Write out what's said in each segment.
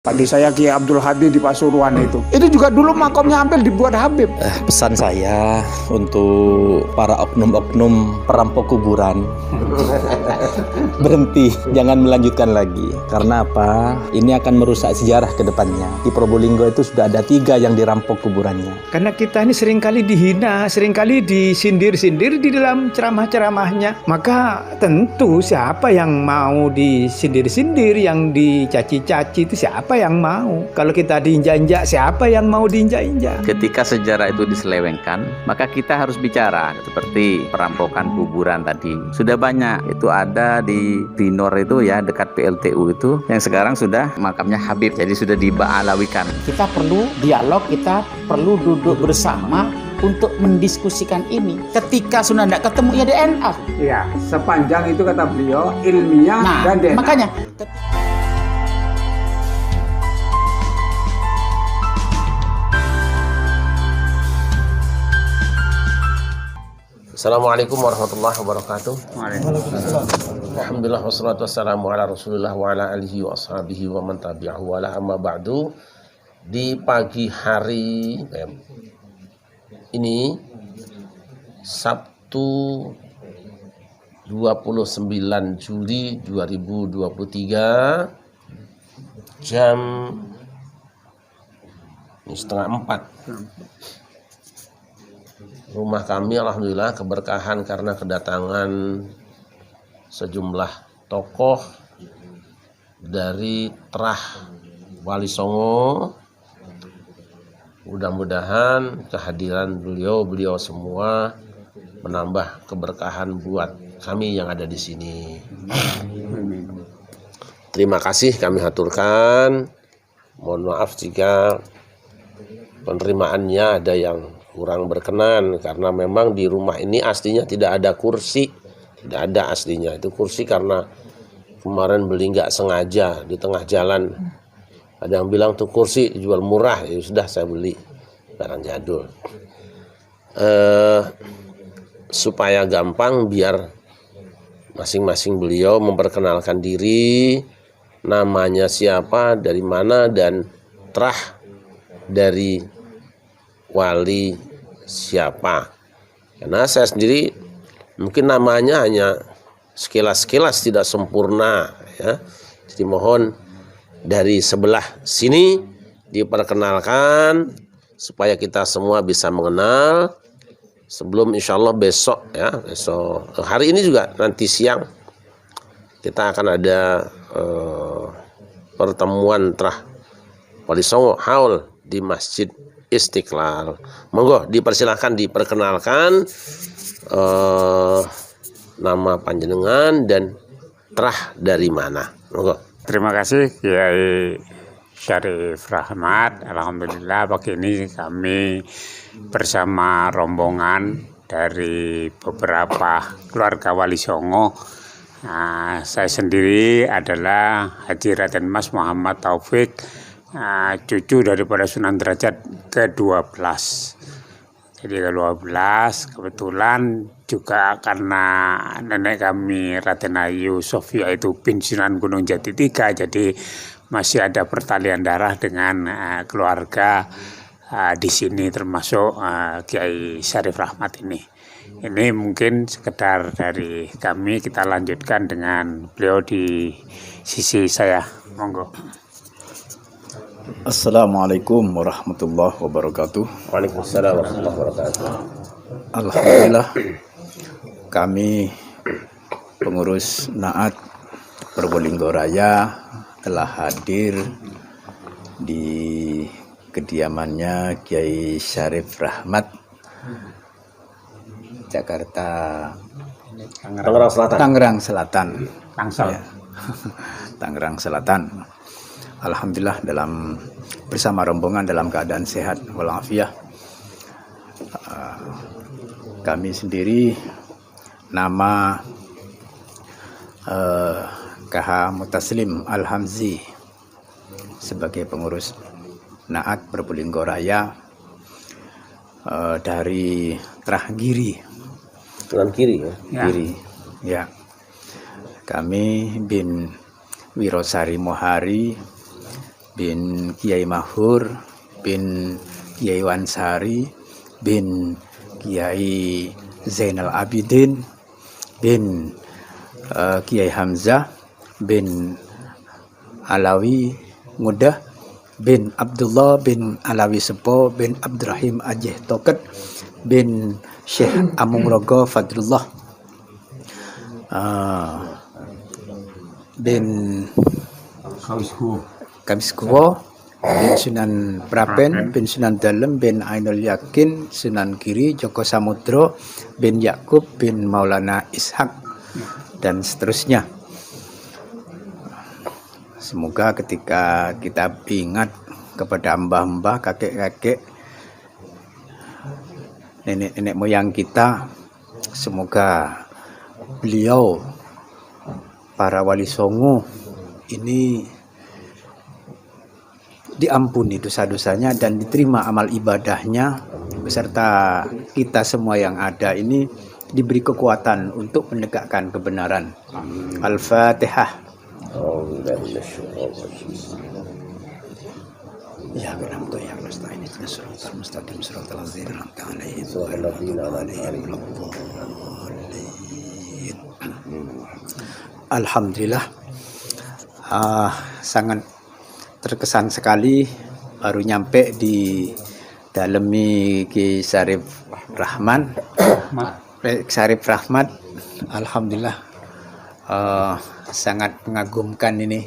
Tadi saya Kiai Abdul Hadi di Pasuruan itu juga dulu makomnya hampir dibuat Habib. Pesan saya untuk para oknum-oknum perampok kuburan, berhenti, jangan melanjutkan lagi. Karena apa? Ini akan merusak sejarah ke depannya. Di Probolinggo itu sudah ada 3 yang dirampok kuburannya. Karena kita ini seringkali dihina, seringkali disindir-sindir di dalam ceramah-ceramahnya. Maka tentu siapa yang mau disindir-sindir, yang dicaci-caci itu siapa yang mau? Kalau kita diinjak-injak, siapa yang mau diinjak-injak? Ketika sejarah itu diselewengkan, maka kita harus bicara. Seperti perampokan kuburan tadi, sudah banyak. Itu ada di Pinor itu ya, dekat PLTU itu, yang sekarang sudah makamnya Habib, jadi sudah diba'alawikan. Kita perlu dialog, kita perlu duduk bersama untuk mendiskusikan ini. Ketika sudah tidak ketemu ya DNA. Ya, sepanjang itu kata beliau ilmiah dan DNA. Makanya Assalamualaikum warahmatullahi wabarakatuh. Alhamdulillah wassalatu wassalamu ala Rasulillah wa ala alihi wa ashabihi wa man tabi'ahu wa la amma ba'du. Di pagi hari ini Sabtu 29 Juli 2023 jam setengah 4. Rumah kami alhamdulillah keberkahan karena kedatangan sejumlah tokoh dari Trah Wali Songo. Mudah-mudahan kehadiran beliau semua menambah keberkahan buat kami yang ada di sini. Terima kasih kami haturkan. Mohon maaf jika penerimaannya ada yang kurang berkenan, karena memang di rumah ini aslinya tidak ada kursi, tidak ada aslinya itu kursi karena kemarin beli nggak sengaja di tengah jalan. Ada yang bilang tuh kursi dijual murah, ya sudah saya beli barang jadul. Supaya gampang biar masing-masing beliau memperkenalkan diri, namanya siapa, dari mana, dan Trah dari wali siapa. Karena saya sendiri mungkin namanya hanya sekilas-sekilas, tidak sempurna ya. Jadi mohon dari sebelah sini diperkenalkan supaya kita semua bisa mengenal sebelum insyaallah besok ya, besok hari ini juga nanti siang kita akan ada pertemuan Trah Wali Songo haul di Masjid Istiqlal. Monggo dipersilahkan diperkenalkan nama panjenengan dan Trah dari mana. Monggo. Terima kasih Kiai Syarif Rahmat. Alhamdulillah pagi ini kami bersama rombongan dari beberapa keluarga Wali Songo. Saya sendiri adalah Haji Raden Mas Muhammad Taufik, cucu daripada Sunan Derajat ke-12. Jadi ke-12 kebetulan juga karena nenek kami Raden Ayu Sofia itu pensiunan Gunung Jati 3, jadi masih ada pertalian darah dengan keluarga di sini, termasuk Kiai Syarif Rahmat ini. Ini mungkin sekedar dari kami, kita lanjutkan dengan beliau di sisi saya. Monggo. Assalamualaikum warahmatullahi wabarakatuh. Waalaikumsalam warahmatullahi wabarakatuh. Alhamdulillah kami pengurus Naat Probolinggo Raya telah hadir di kediamannya Kiai Syarif Rahmat, Jakarta, Tangerang Selatan. Tangsel. Ya. Tangerang Selatan. Alhamdulillah bersama rombongan dalam keadaan sehat walafiat. Kami sendiri nama KH Mutaslim Al-Hamzi sebagai pengurus Naat Probolinggo Raya dari Trah Giri. Kiri ya. Giri. Ya. Kami bin Wirosari Mohari bin Kiai Mahfur bin Kiai Wansari bin Kiai Zainal Abidin bin Kiai Hamzah bin Alawi Mudah bin Abdullah bin Alawi Sepo bin Abdurrahim Aceh Toket bin Syekh Amung Rogo Fadlullah bin Kamiskuwo bin Sunan Prapen bin Sunan Dalem bin Ainul Yakin Sunan Giri Joko Samudro bin Yakub bin Maulana Ishak dan seterusnya. Semoga ketika kita ingat kepada mbah-mbah, kakek-kakek, nenek-nenek moyang kita, semoga beliau, para wali songo ini diampuni dosa-dosanya dan diterima amal ibadahnya, beserta kita semua yang ada ini diberi kekuatan untuk menegakkan kebenaran. Al-Fatihah. Ya kenapa ya nasta'in ihdinas mustaqim siratal ladzina an'amta 'alaihim. Alhamdulillah, sangat terkesan sekali baru nyampe di dalemi Ki Syarif Rahmat. Alhamdulillah, sangat mengagumkan ini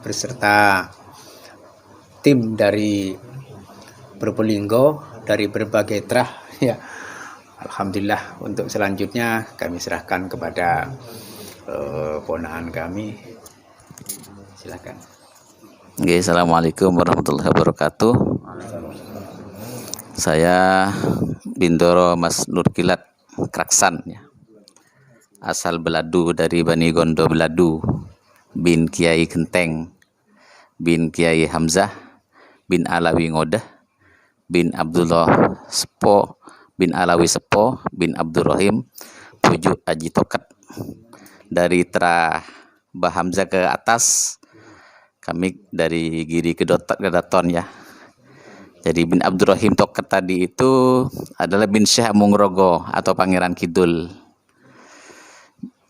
beserta tim dari Probolinggo dari berbagai trah ya. Alhamdulillah, untuk selanjutnya kami serahkan kepada ponakan kami. Silakan. Oke, assalamualaikum warahmatullahi wabarakatuh. Saya Bindoro Mas Nurkilat Kraksan ya. Asal Beladu dari Bani Gondo Beladu, bin Kiai Genteng, bin Kiai Hamzah, bin Alawi Ngodah, bin Abdullah Sepo, bin Alawi Sepo, bin Abdurrahim, Pujuk Aji Toket. Dari Tra Bah Hamzah ke atas, kami dari Giri ke Daton ya. Jadi bin Abdurrahim Toket tadi itu adalah bin Syekh Amung Rogo atau Pangeran Kidul.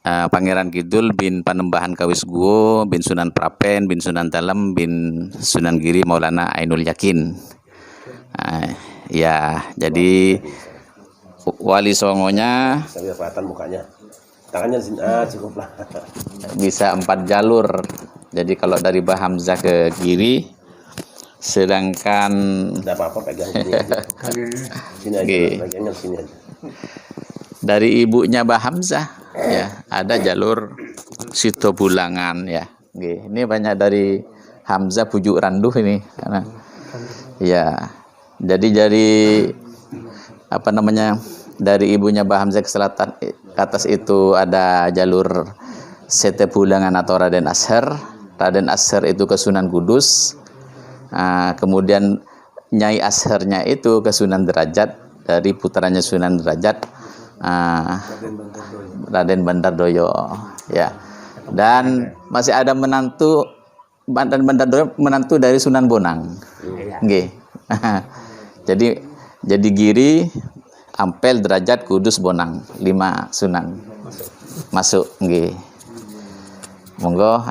Pangeran Kidul bin Panembahan Kawis Guo, bin Sunan Prapen, bin Sunan Dalem, bin Sunan Giri Maulana Ainul Yakin. Ya, jadi wali songonya Sambil kelihatan mukanya. Tangannya di sini, cukup lah. bisa 4 jalur. Jadi kalau dari Bah Hamzah ke Giri, sedangkan Tidak apa-apa, pegang sini aja. Sini aja, pegangnya sini aja. dari ibunya Bah Hamzah ya ada jalur Sitobulangan ya. Ini banyak dari Hamzah Pujuk Randuh ini karena ya. Jadi apa namanya, dari ibunya Bah Hamzah ke selatan ke atas itu ada jalur Sitobulangan atau Raden Ashar. Raden Ashar itu ke Sunan Kudus. Kemudian Nyai Asharnya itu ke Sunan Derajat, dari putranya Sunan Derajat Raden Bandardoyo ya. Dan masih ada menantu Bandardoyo, menantu dari Sunan Bonang. Nggih. Jadi Giri, Ampel, Derajat, Kudus, Bonang, 5 Sunan masuk. Nggih. Monggo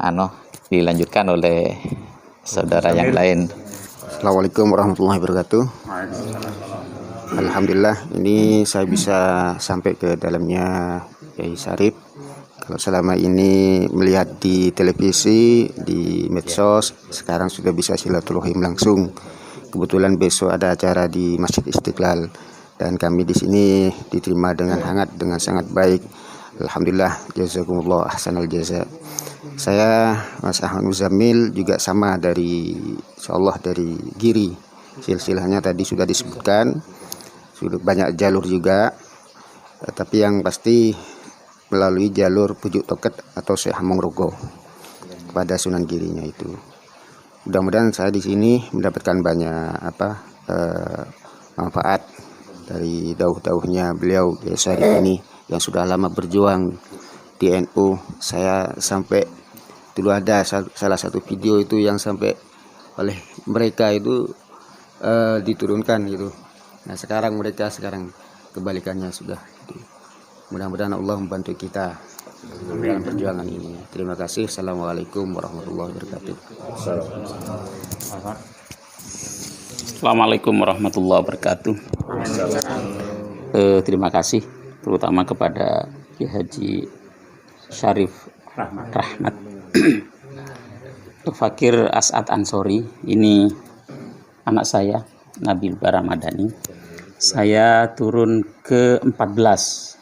dilanjutkan oleh saudara yang lain. Assalamualaikum warahmatullahi wabarakatuh. Alhamdulillah, ini saya bisa sampai ke dalamnya Kiai Syarif. Kalau selama ini melihat di televisi, di medsos, sekarang sudah bisa silaturahim langsung. Kebetulan besok ada acara di Masjid Istiqlal dan kami di sini diterima dengan hangat, dengan sangat baik. Alhamdulillah, jazakumullah ahsanal jaza. Saya Mas Ahmad Muzamil juga sama dari insyaallah dari Giri. Silsilahnya tadi sudah disebutkan, sudah banyak jalur juga, tapi yang pasti melalui jalur Pujuk Toket atau Syekh Amung Rogo pada Sunan Girinya itu. Mudah-mudahan saya di sini mendapatkan banyak manfaat dari dauh-dauhnya beliau Kiai Syarif ini yang sudah lama berjuang di NU. Saya sampai dulu ada salah satu video itu yang sampai oleh mereka itu diturunkan gitu. Nah sekarang kebalikannya sudah. Mudah-mudahan Allah membantu kita dalam perjuangan ini. Terima kasih. Assalamualaikum warahmatullahi wabarakatuh. Assalamualaikum warahmatullahi wabarakatuh. Terima kasih terutama kepada Ki Haji Syarif Rahmat Fakir As'ad Ansori. Ini anak saya Nabil Baramadani. Saya turun ke 14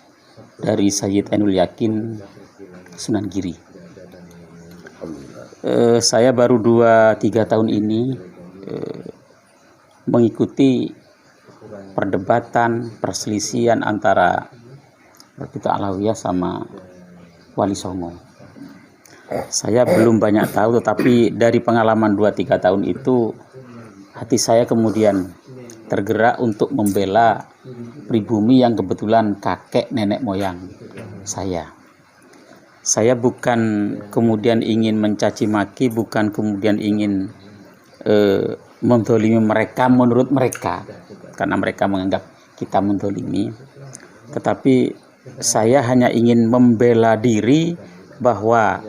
dari Sayyid Ainul Yakin Sunan Giri. Saya baru 2-3 tahun ini mengikuti perdebatan, perselisihan antara kita Alawiyah sama Wali Songo. Saya belum banyak tahu, tetapi dari pengalaman 2-3 tahun itu hati saya kemudian tergerak untuk membela pribumi yang kebetulan kakek nenek moyang saya. Saya bukan kemudian ingin mencaci maki, bukan kemudian ingin mendolimi mereka menurut mereka, karena mereka menganggap kita mendolimi. Tetapi saya hanya ingin membela diri bahwa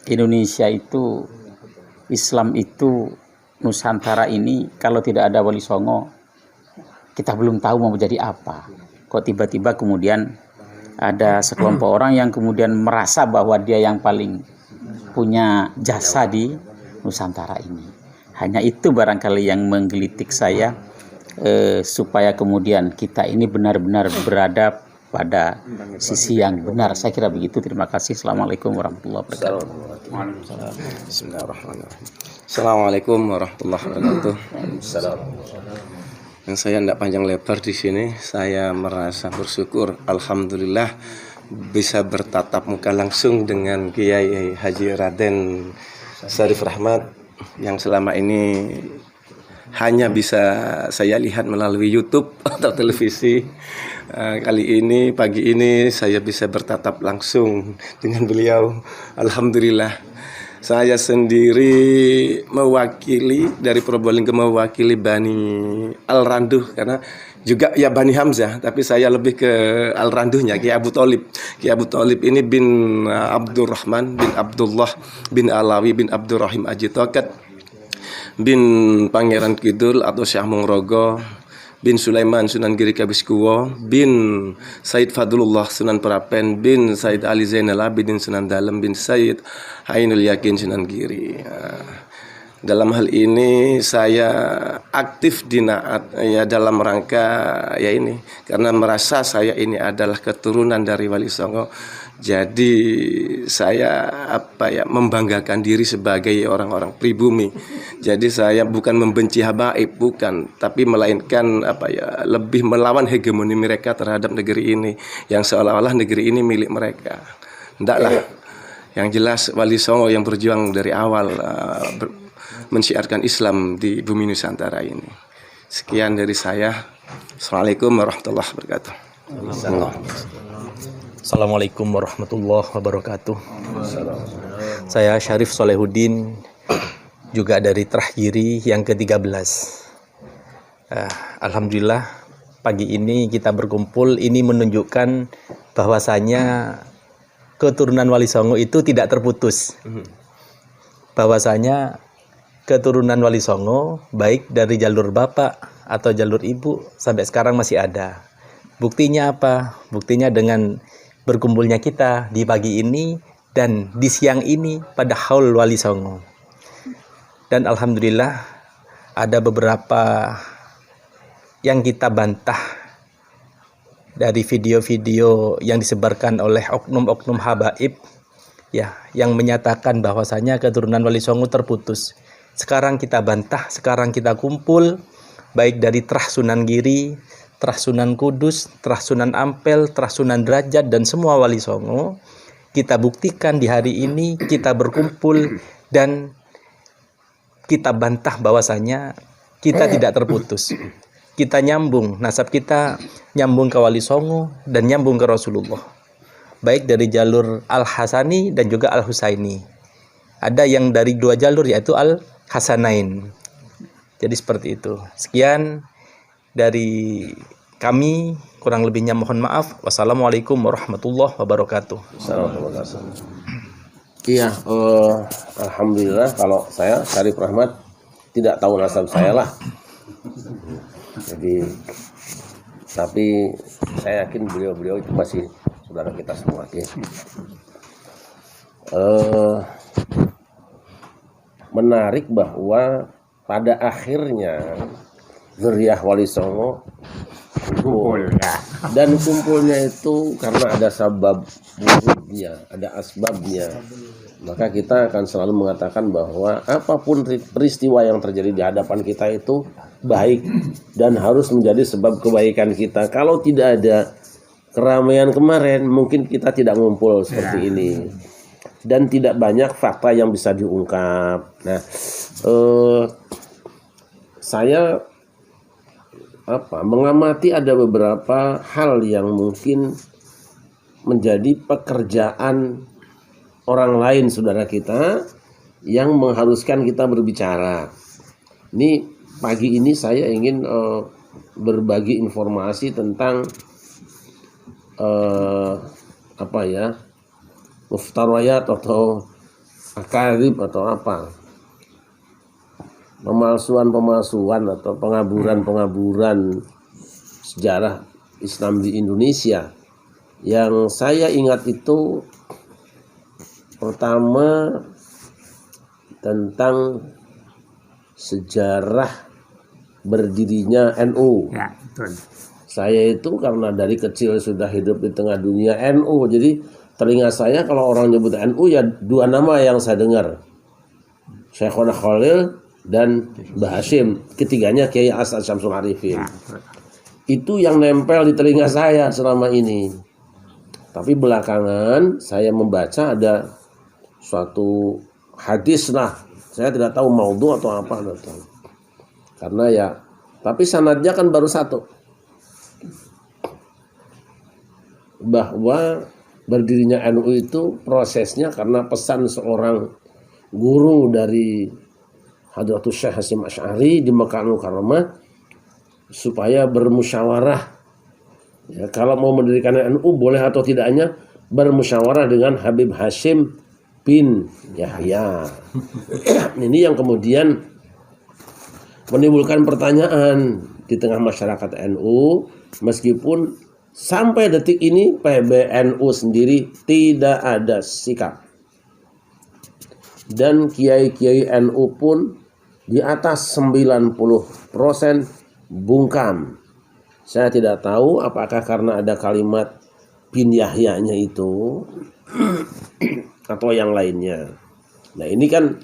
Indonesia itu, Islam itu, Nusantara ini kalau tidak ada Wali Songo kita belum tahu mau jadi apa. Kok tiba-tiba kemudian ada sekelompok orang yang kemudian merasa bahwa dia yang paling punya jasa di Nusantara ini. Hanya itu barangkali yang menggelitik saya, supaya kemudian kita ini benar-benar berada pada sisi yang benar. Saya kira begitu. Terima kasih. Assalamualaikum warahmatullahi wabarakatuh. Bismillahirrahmanirrahim. Assalamualaikum warahmatullahi wabarakatuh. Yang saya tidak panjang lebar di sini, saya merasa bersyukur, alhamdulillah bisa bertatap muka langsung dengan Kiai Haji Raden Syarif Rahmat yang selama ini hanya bisa saya lihat melalui YouTube atau televisi. Kali ini, pagi ini saya bisa bertatap langsung dengan beliau. Alhamdulillah. Saya sendiri mewakili dari Probolinggo, mewakili Bani Al-Randuh, karena juga ya Bani Hamzah, tapi saya lebih ke Al-Randuhnya, Ki Abu Thalib. Ki Abu Thalib ini bin Abdurrahman, bin Abdullah, bin Alawi, bin Abdurrahim Aji Toket, bin Pangeran Kidul atau Syah Mongrogo, bin Sulaiman Sunan Giri Kabiskuwo, bin Said Fadlullah Sunan Prapen, bin Said Ali Zainal Abidin Sunan Dalem, bin Said Ainul Yakin Sunan Giri. Dalam hal ini saya aktif di Naat ya dalam rangka ya ini, karena merasa saya ini adalah keturunan dari Wali Songo. Jadi saya membanggakan diri sebagai orang-orang pribumi. Jadi saya bukan membenci habaib, bukan, tapi melainkan lebih melawan hegemoni mereka terhadap negeri ini yang seolah-olah negeri ini milik mereka. Ndaklah. Yang jelas Wali Songo yang berjuang dari awal mensyiarkan Islam di bumi Nusantara ini. Sekian dari saya. Assalamualaikum warahmatullahi wabarakatuh. Assalamualaikum warahmatullahi wabarakatuh. Saya Syarif Solehuddin, juga dari Trahgiri yang ke-13. Alhamdulillah pagi ini kita berkumpul, ini menunjukkan bahwasanya keturunan Wali Songo itu tidak terputus. Bahwasanya keturunan Wali Songo baik dari jalur bapak atau jalur ibu sampai sekarang masih ada. Buktinya apa? Buktinya dengan berkumpulnya kita di pagi ini dan di siang ini pada Haul Wali Songo. Dan alhamdulillah ada beberapa yang kita bantah dari video-video yang disebarkan oleh oknum-oknum habaib ya, yang menyatakan bahwasanya keturunan Wali Songo terputus. Sekarang kita bantah, sekarang kita kumpul baik dari Trah Sunan Giri, Trah Sunan Kudus, Trah Sunan Ampel, Trah Sunan Derajat, dan semua Wali Songo. Kita buktikan di hari ini kita berkumpul dan kita bantah bahwasanya kita tidak terputus. Kita nyambung, nasab kita nyambung ke Wali Songo dan nyambung ke Rasulullah. Baik dari jalur Al-Hasani dan juga Al-Husaini. Ada yang dari 2 jalur yaitu Hasanain. Jadi seperti itu. Sekian dari kami, kurang lebihnya mohon maaf. Wassalamualaikum warahmatullahi wabarakatuh. Iya, alhamdulillah kalau saya Syarif Rahmat tidak tahu nasab saya lah. Jadi, tapi saya yakin beliau-beliau itu masih saudara kita semua. Ya. Menarik bahwa pada akhirnya zuriyah Wali Songo kumpul, dan kumpulnya itu karena ada sabab wujudnya, ada asbabnya. Maka kita akan selalu mengatakan bahwa apapun peristiwa yang terjadi di hadapan kita itu baik dan harus menjadi sebab kebaikan kita. Kalau tidak ada keramaian kemarin, mungkin kita tidak ngumpul seperti ini. Dan tidak banyak fakta yang bisa diungkap. Nah, saya mengamati ada beberapa hal yang mungkin menjadi pekerjaan orang lain saudara kita yang mengharuskan kita berbicara. Ini pagi ini saya ingin berbagi informasi tentang muftarayat atau akarib atau apa, pemalsuan atau pengaburan sejarah Islam di Indonesia. Yang saya ingat itu pertama tentang sejarah berdirinya NU. Ya, betul. Saya itu karena dari kecil sudah hidup di tengah dunia NU, jadi telinga saya kalau orang nyebut NU ya dua nama yang saya dengar, Syekhona Khalil dan Mbah Hashim, ketiganya Kiai As'ad Syamsul Arifin. Itu yang nempel di telinga saya selama ini. Tapi belakangan saya membaca ada suatu hadis lah, saya tidak tahu maudhu atau apa, karena ya, tapi sanadnya kan baru satu, bahwa berdirinya NU itu prosesnya karena pesan seorang guru dari Hadratus Syekh Hasyim Asy'ari di Mekah Al-Mukarramah supaya bermusyawarah. Ya, kalau mau mendirikan NU boleh atau tidaknya bermusyawarah dengan Habib Hashim bin Yahya. Ini yang kemudian menimbulkan pertanyaan di tengah masyarakat NU, meskipun sampai detik ini PBNU sendiri tidak ada sikap. Dan kiai-kiai NU pun di atas 90% bungkam. Saya tidak tahu apakah karena ada kalimat bin Yahya-nya itu atau yang lainnya. Nah ini kan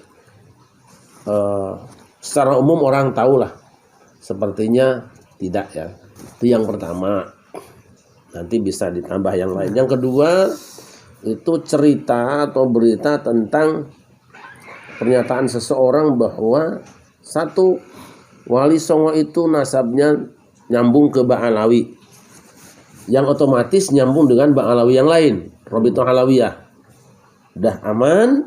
secara umum orang tahu lah. Sepertinya tidak ya. Itu yang pertama. Nanti bisa ditambah yang lain. Yang kedua itu cerita atau berita tentang pernyataan seseorang bahwa satu Wali Songo itu nasabnya nyambung ke Ba'alawi, yang otomatis nyambung dengan Ba'alawi yang lain, Robito Alawiyah. Udah aman,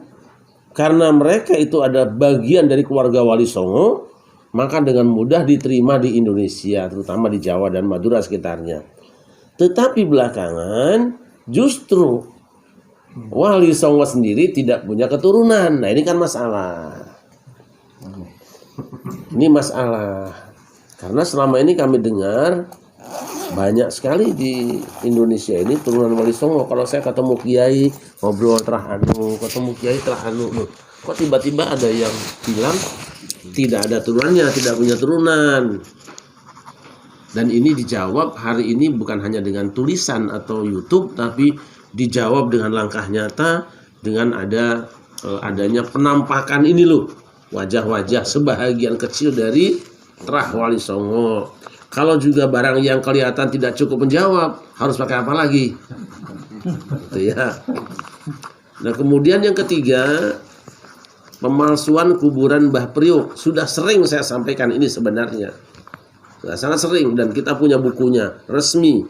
karena mereka itu ada bagian dari keluarga Wali Songo, maka dengan mudah diterima di Indonesia, terutama di Jawa dan Madura sekitarnya. Tetapi belakangan justru Wali Songo sendiri tidak punya keturunan. Nah ini kan masalah. Ini masalah. Karena selama ini kami dengar banyak sekali di Indonesia ini turunan Wali Songo. Kalau saya ketemu kiai ngobrol terah anu, ketemu kiai terah anu, kok tiba-tiba ada yang bilang tidak ada turunannya, tidak punya turunan. Dan ini dijawab hari ini bukan hanya dengan tulisan atau YouTube, tapi dijawab dengan langkah nyata, dengan adanya penampakan ini loh, wajah-wajah sebahagian kecil dari terah Wali Songo. Kalau juga barang yang kelihatan tidak cukup menjawab, harus pakai apa lagi? Gitu ya. Nah kemudian yang ketiga, pemalsuan kuburan Mbah Priok. Sudah sering saya sampaikan ini sebenarnya. Sudah sangat sering, dan kita punya bukunya resmi,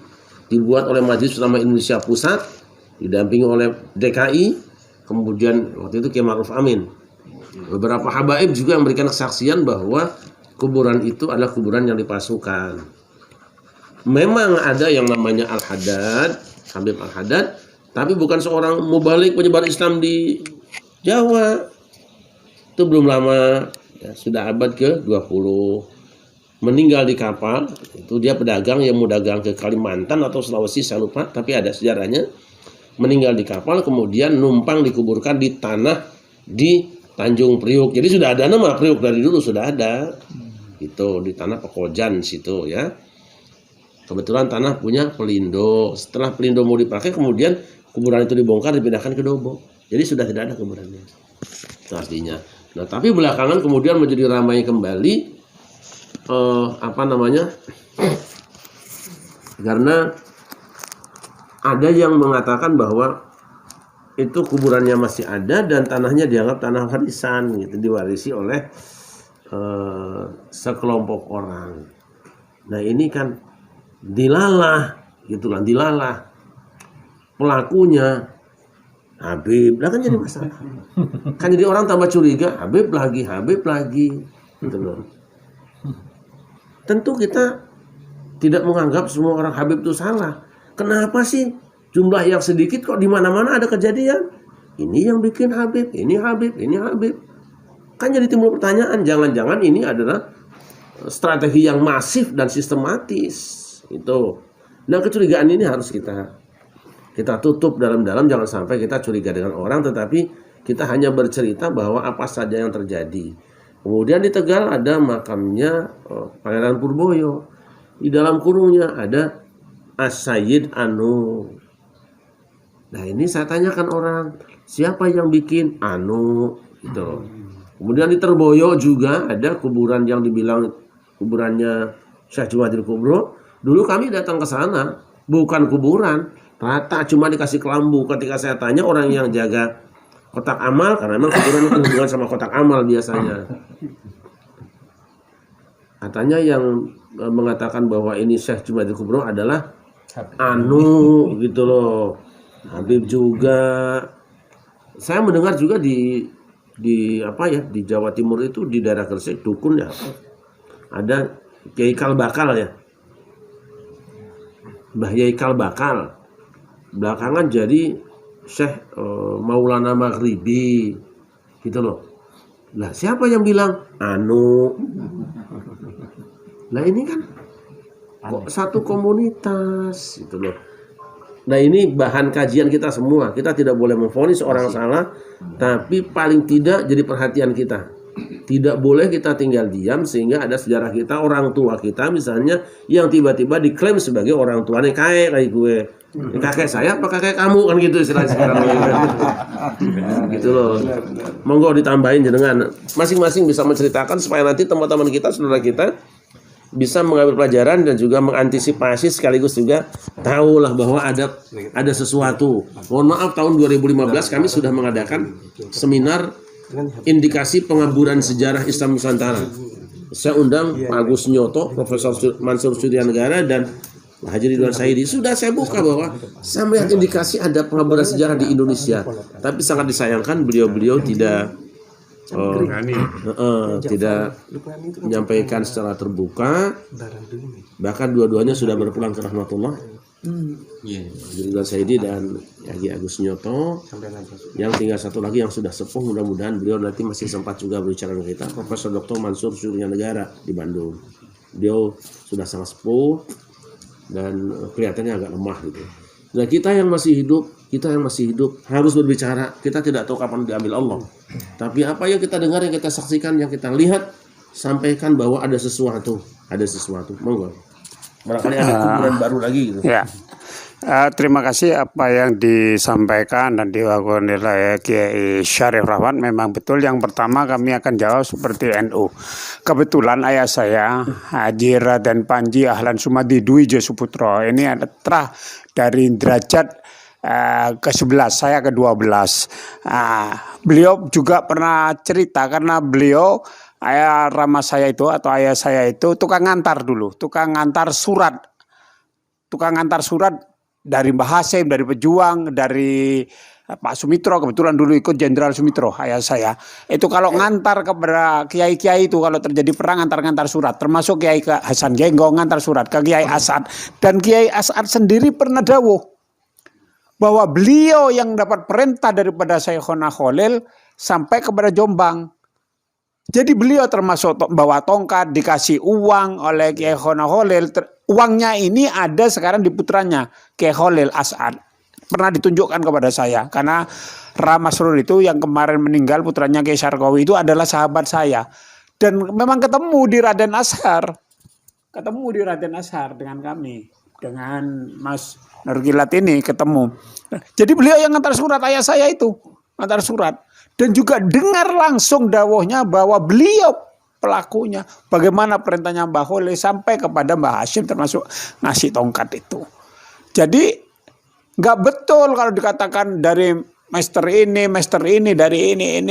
dibuat oleh Majelis Ulama Indonesia Pusat, didampingi oleh DKI, kemudian waktu itu Kiai Ma'ruf Amin. Beberapa habaib juga memberikan kesaksian bahwa kuburan itu adalah kuburan yang dipasukan. Memang ada yang namanya Al-Haddad, Habib Al-Haddad, tapi bukan seorang mubalik penyebar Islam di Jawa. Itu belum lama, ya, sudah abad ke-20. Meninggal di kapal, itu dia pedagang yang mau dagang ke Kalimantan atau Sulawesi, saya lupa, tapi ada sejarahnya. Meninggal di kapal, kemudian numpang dikuburkan di tanah di Tanjung Priuk. Jadi sudah ada nama Priuk dari dulu, sudah ada. Itu di tanah Pekojan situ ya. Kebetulan tanah punya Pelindo. Setelah Pelindo mau dipakai, kemudian kuburan itu dibongkar, dipindahkan ke Dobo. Jadi sudah tidak ada kuburannya. Itu artinya. Nah, tapi belakangan kemudian menjadi ramai kembali karena ada yang mengatakan bahwa itu kuburannya masih ada dan tanahnya dianggap tanah warisan gitu, diwarisi oleh sekelompok orang. Nah, ini kan dilalah gitulah, dilalah pelakunya Habib, lah kan jadi masalah. Kan jadi orang tambah curiga, Habib lagi gitu loh. Tentu kita tidak menganggap semua orang Habib itu salah. Kenapa sih jumlah yang sedikit kok di mana-mana ada kejadian? Ini yang bikin Habib, ini Habib, ini Habib. Kan jadi timbul pertanyaan, jangan-jangan ini adalah strategi yang masif dan sistematis. Itu. Nah, kecurigaan ini harus kita tutup dalam-dalam, jangan sampai kita curiga dengan orang, tetapi kita hanya bercerita bahwa apa saja yang terjadi. Kemudian di Tegal ada makamnya Pangeran Purboyo. Di dalam kurungnya ada As-Sayyid Anu. Nah, ini saya tanyakan orang, siapa yang bikin Anu? Gitu. Kemudian di Terboyo juga ada kuburan yang dibilang kuburannya Syekh Juwadil Kubro. Dulu kami datang ke sana, bukan kuburan, rata cuma dikasih kelambu. Ketika saya tanya orang yang jaga kotak amal, karena memang kuburan itu hubungan sama kotak amal biasanya. Katanya yang mengatakan bahwa ini Syekh Juwadil Kubro adalah Anu gitu loh. Habib juga. Saya mendengar juga di Jawa Timur itu di daerah Gresik dukun ya. Ada Kiai Kalbakal ya. Mbah Yai Kalbakal. Belakangan jadi Syekh Maulana Maghribi gitu loh. Lah siapa yang bilang Anu? Lah ini kan kok satu komunitas gitu loh. Nah, ini bahan kajian kita semua. Kita tidak boleh memvonis orang salah, tapi paling tidak jadi perhatian kita. Tidak boleh kita tinggal diam sehingga ada sejarah kita, orang tua kita misalnya yang tiba-tiba diklaim sebagai orang tuanya kayak gue. Kakek saya apa kakek kamu kan gitu istilah sekarang. Gitu loh. Monggo ditambahin jenengan. Masing-masing bisa menceritakan supaya nanti teman-teman kita, saudara kita bisa mengambil pelajaran dan juga mengantisipasi sekaligus juga tahulah bahwa ada sesuatu. Mohon maaf, tahun 2015 kami sudah mengadakan seminar indikasi pengaburan sejarah Islam Nusantara. Saya undang Pak Agus Nyoto, Profesor Mansur Suryanegara dan Haji Ridwan Saidi. Sudah saya buka bahwa saya melihat indikasi ada pengaburan sejarah di Indonesia. Tapi sangat disayangkan beliau-beliau tidak menyampaikan secara terbuka. Bahkan dua-duanya sudah berpulang ke rahmatullah. Ridwan Saidi dan Haji Agus Nyoto. Yang tinggal satu lagi yang sudah sepuh, mudah-mudahan beliau nanti masih sempat juga berbicara dengan kita, Profesor Dr. Mansur Suryanegara di Bandung. Beliau sudah sangat sepuh dan kelihatannya agak lemah gitu. Nah, kita yang masih hidup harus berbicara. Kita tidak tahu kapan diambil Allah. Tapi apa yang kita dengar, yang kita saksikan, yang kita lihat, sampaikan bahwa ada sesuatu. Monggo. Barangkali ada kuburan baru lagi gitu. Ya. Terima kasih apa yang disampaikan dan diwakilkan oleh Kiai Syarif Rahmat. Memang betul. Yang pertama kami akan jawab seperti NU. Kebetulan ayah saya Haji Raden Panji Ahlan Sumadi Dwi Jasuputro ini adalah dari derajat ke-11, saya ke-12. Beliau juga pernah cerita karena beliau ayah saya itu tukang ngantar dulu, tukang ngantar surat dari Mbah Hasyim, dari pejuang, dari Pak Sumitro, kebetulan dulu ikut Jenderal Sumitro, ayah saya. Itu kalau ngantar kepada kiai-kiai itu, kalau terjadi perang ngantar surat. Termasuk Kiai Hasan Genggong ngantar surat ke Kiai As'ad. Dan Kiai As'ad sendiri pernah dawuh bahwa beliau yang dapat perintah daripada Syekhona Khalil sampai kepada Jombang. Jadi beliau termasuk bawa tongkat, dikasih uang oleh Kiai Khalil. Uangnya ini ada sekarang di putranya, Kiai Khalil As'ad. Pernah ditunjukkan kepada saya, karena Ramasrur itu yang kemarin meninggal, putranya Kiai Sarkawi itu adalah sahabat saya. Dan memang ketemu di Raden Ashar. Ketemu di Raden Ashar dengan kami. Dengan Mas Nurkilat ini ketemu. Jadi beliau yang ngantar surat ayah saya itu. Ngantar surat. Dan juga dengar langsung dawuhnya bahwa beliau pelakunya. Bagaimana perintahnya Mbah Khalil sampai kepada Mbah Hashim termasuk ngasih tongkat itu. Jadi nggak betul kalau dikatakan dari master ini, dari ini.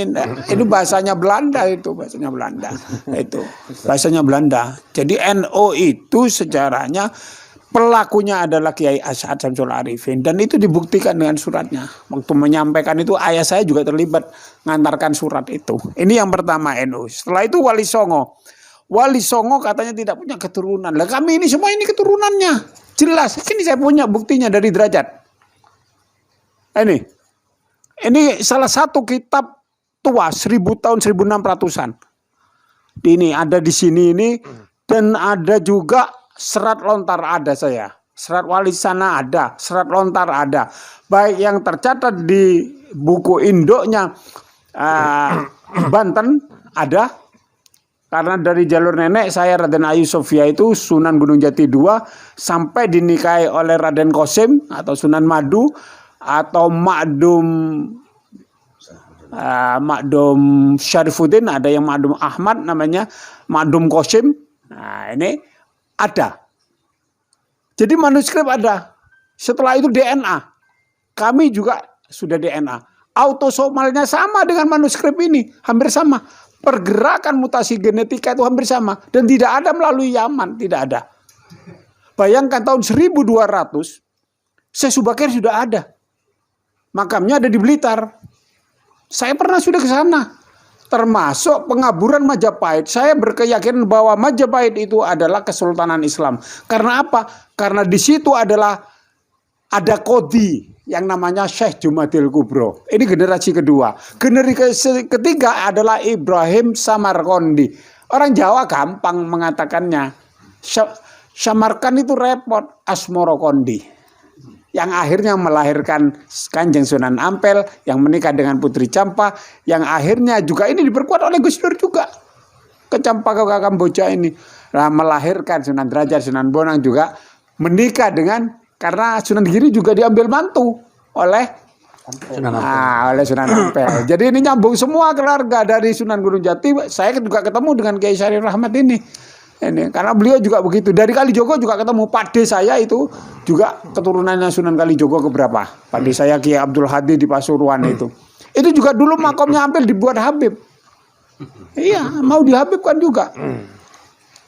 Itu bahasanya Belanda itu, bahasanya Belanda. Itu bahasanya Belanda. Jadi NU itu sejarahnya pelakunya adalah Kiai As'ad Syamsul Arifin, dan itu dibuktikan dengan suratnya. Waktu menyampaikan itu ayah saya juga terlibat ngantarkan surat itu. Ini yang pertama NU. Setelah itu Wali Songo. Wali Songo katanya tidak punya keturunan. Lah kami ini semua ini keturunannya. Jelas. Ini saya punya buktinya dari Derajat. Ini salah satu kitab tua 1000 tahun 1600-an. Ini ada di sini ini, dan ada juga serat lontar ada saya. Serat wali sana ada, serat lontar ada. Baik yang tercatat di buku induknya Banten ada. Karena dari jalur nenek saya Raden Ayu Sofia itu Sunan Gunung Jati II sampai dinikahi oleh Raden Qasim atau Sunan Madu atau Makdum Syarifuddin, ada yang Makdum Ahmad namanya Makdum Qasim. Nah, ini ada. Jadi manuskrip ada. Setelah itu DNA. Kami juga sudah DNA. Autosomalnya sama dengan manuskrip ini, hampir sama. Pergerakan mutasi genetika itu hampir sama, dan tidak ada melalui Yaman, tidak ada. Bayangkan tahun 1200 Syekh Subakir sudah ada. Makamnya ada di Blitar. Saya pernah sudah ke sana. Termasuk pengaburan Majapahit. Saya berkeyakinan bahwa Majapahit itu adalah kesultanan Islam. Karena apa? Karena di situ adalah ada kodi yang namanya Syekh Jumadil Kubro. Ini generasi kedua. Generasi ketiga adalah Ibrahim Samarkandi. Orang Jawa gampang mengatakannya. Samarkand itu repot. Asmorokondi. Yang akhirnya melahirkan Kanjeng Sunan Ampel, yang menikah dengan Putri Campa, yang akhirnya juga ini diperkuat oleh Gus Dur juga. Ke Campa ke Kamboja ini. Nah, melahirkan Sunan Derajat, Sunan Bonang juga menikah dengan, karena Sunan Giri juga diambil mantu oleh Sunan Ampel. Jadi ini nyambung semua keluarga dari Sunan Gunung Jati. Saya juga ketemu dengan Kiai Syarif Rahmat ini. Karena beliau juga begitu. Dari Kalijogo juga ketemu. Pak D saya itu juga keturunannya Sunan Kalijogo keberapa. Pak D saya Kiai Abdul Hadi di Pasuruan itu. Itu juga dulu makomnya Ampel dibuat Habib. Iya, mau dihabibkan juga.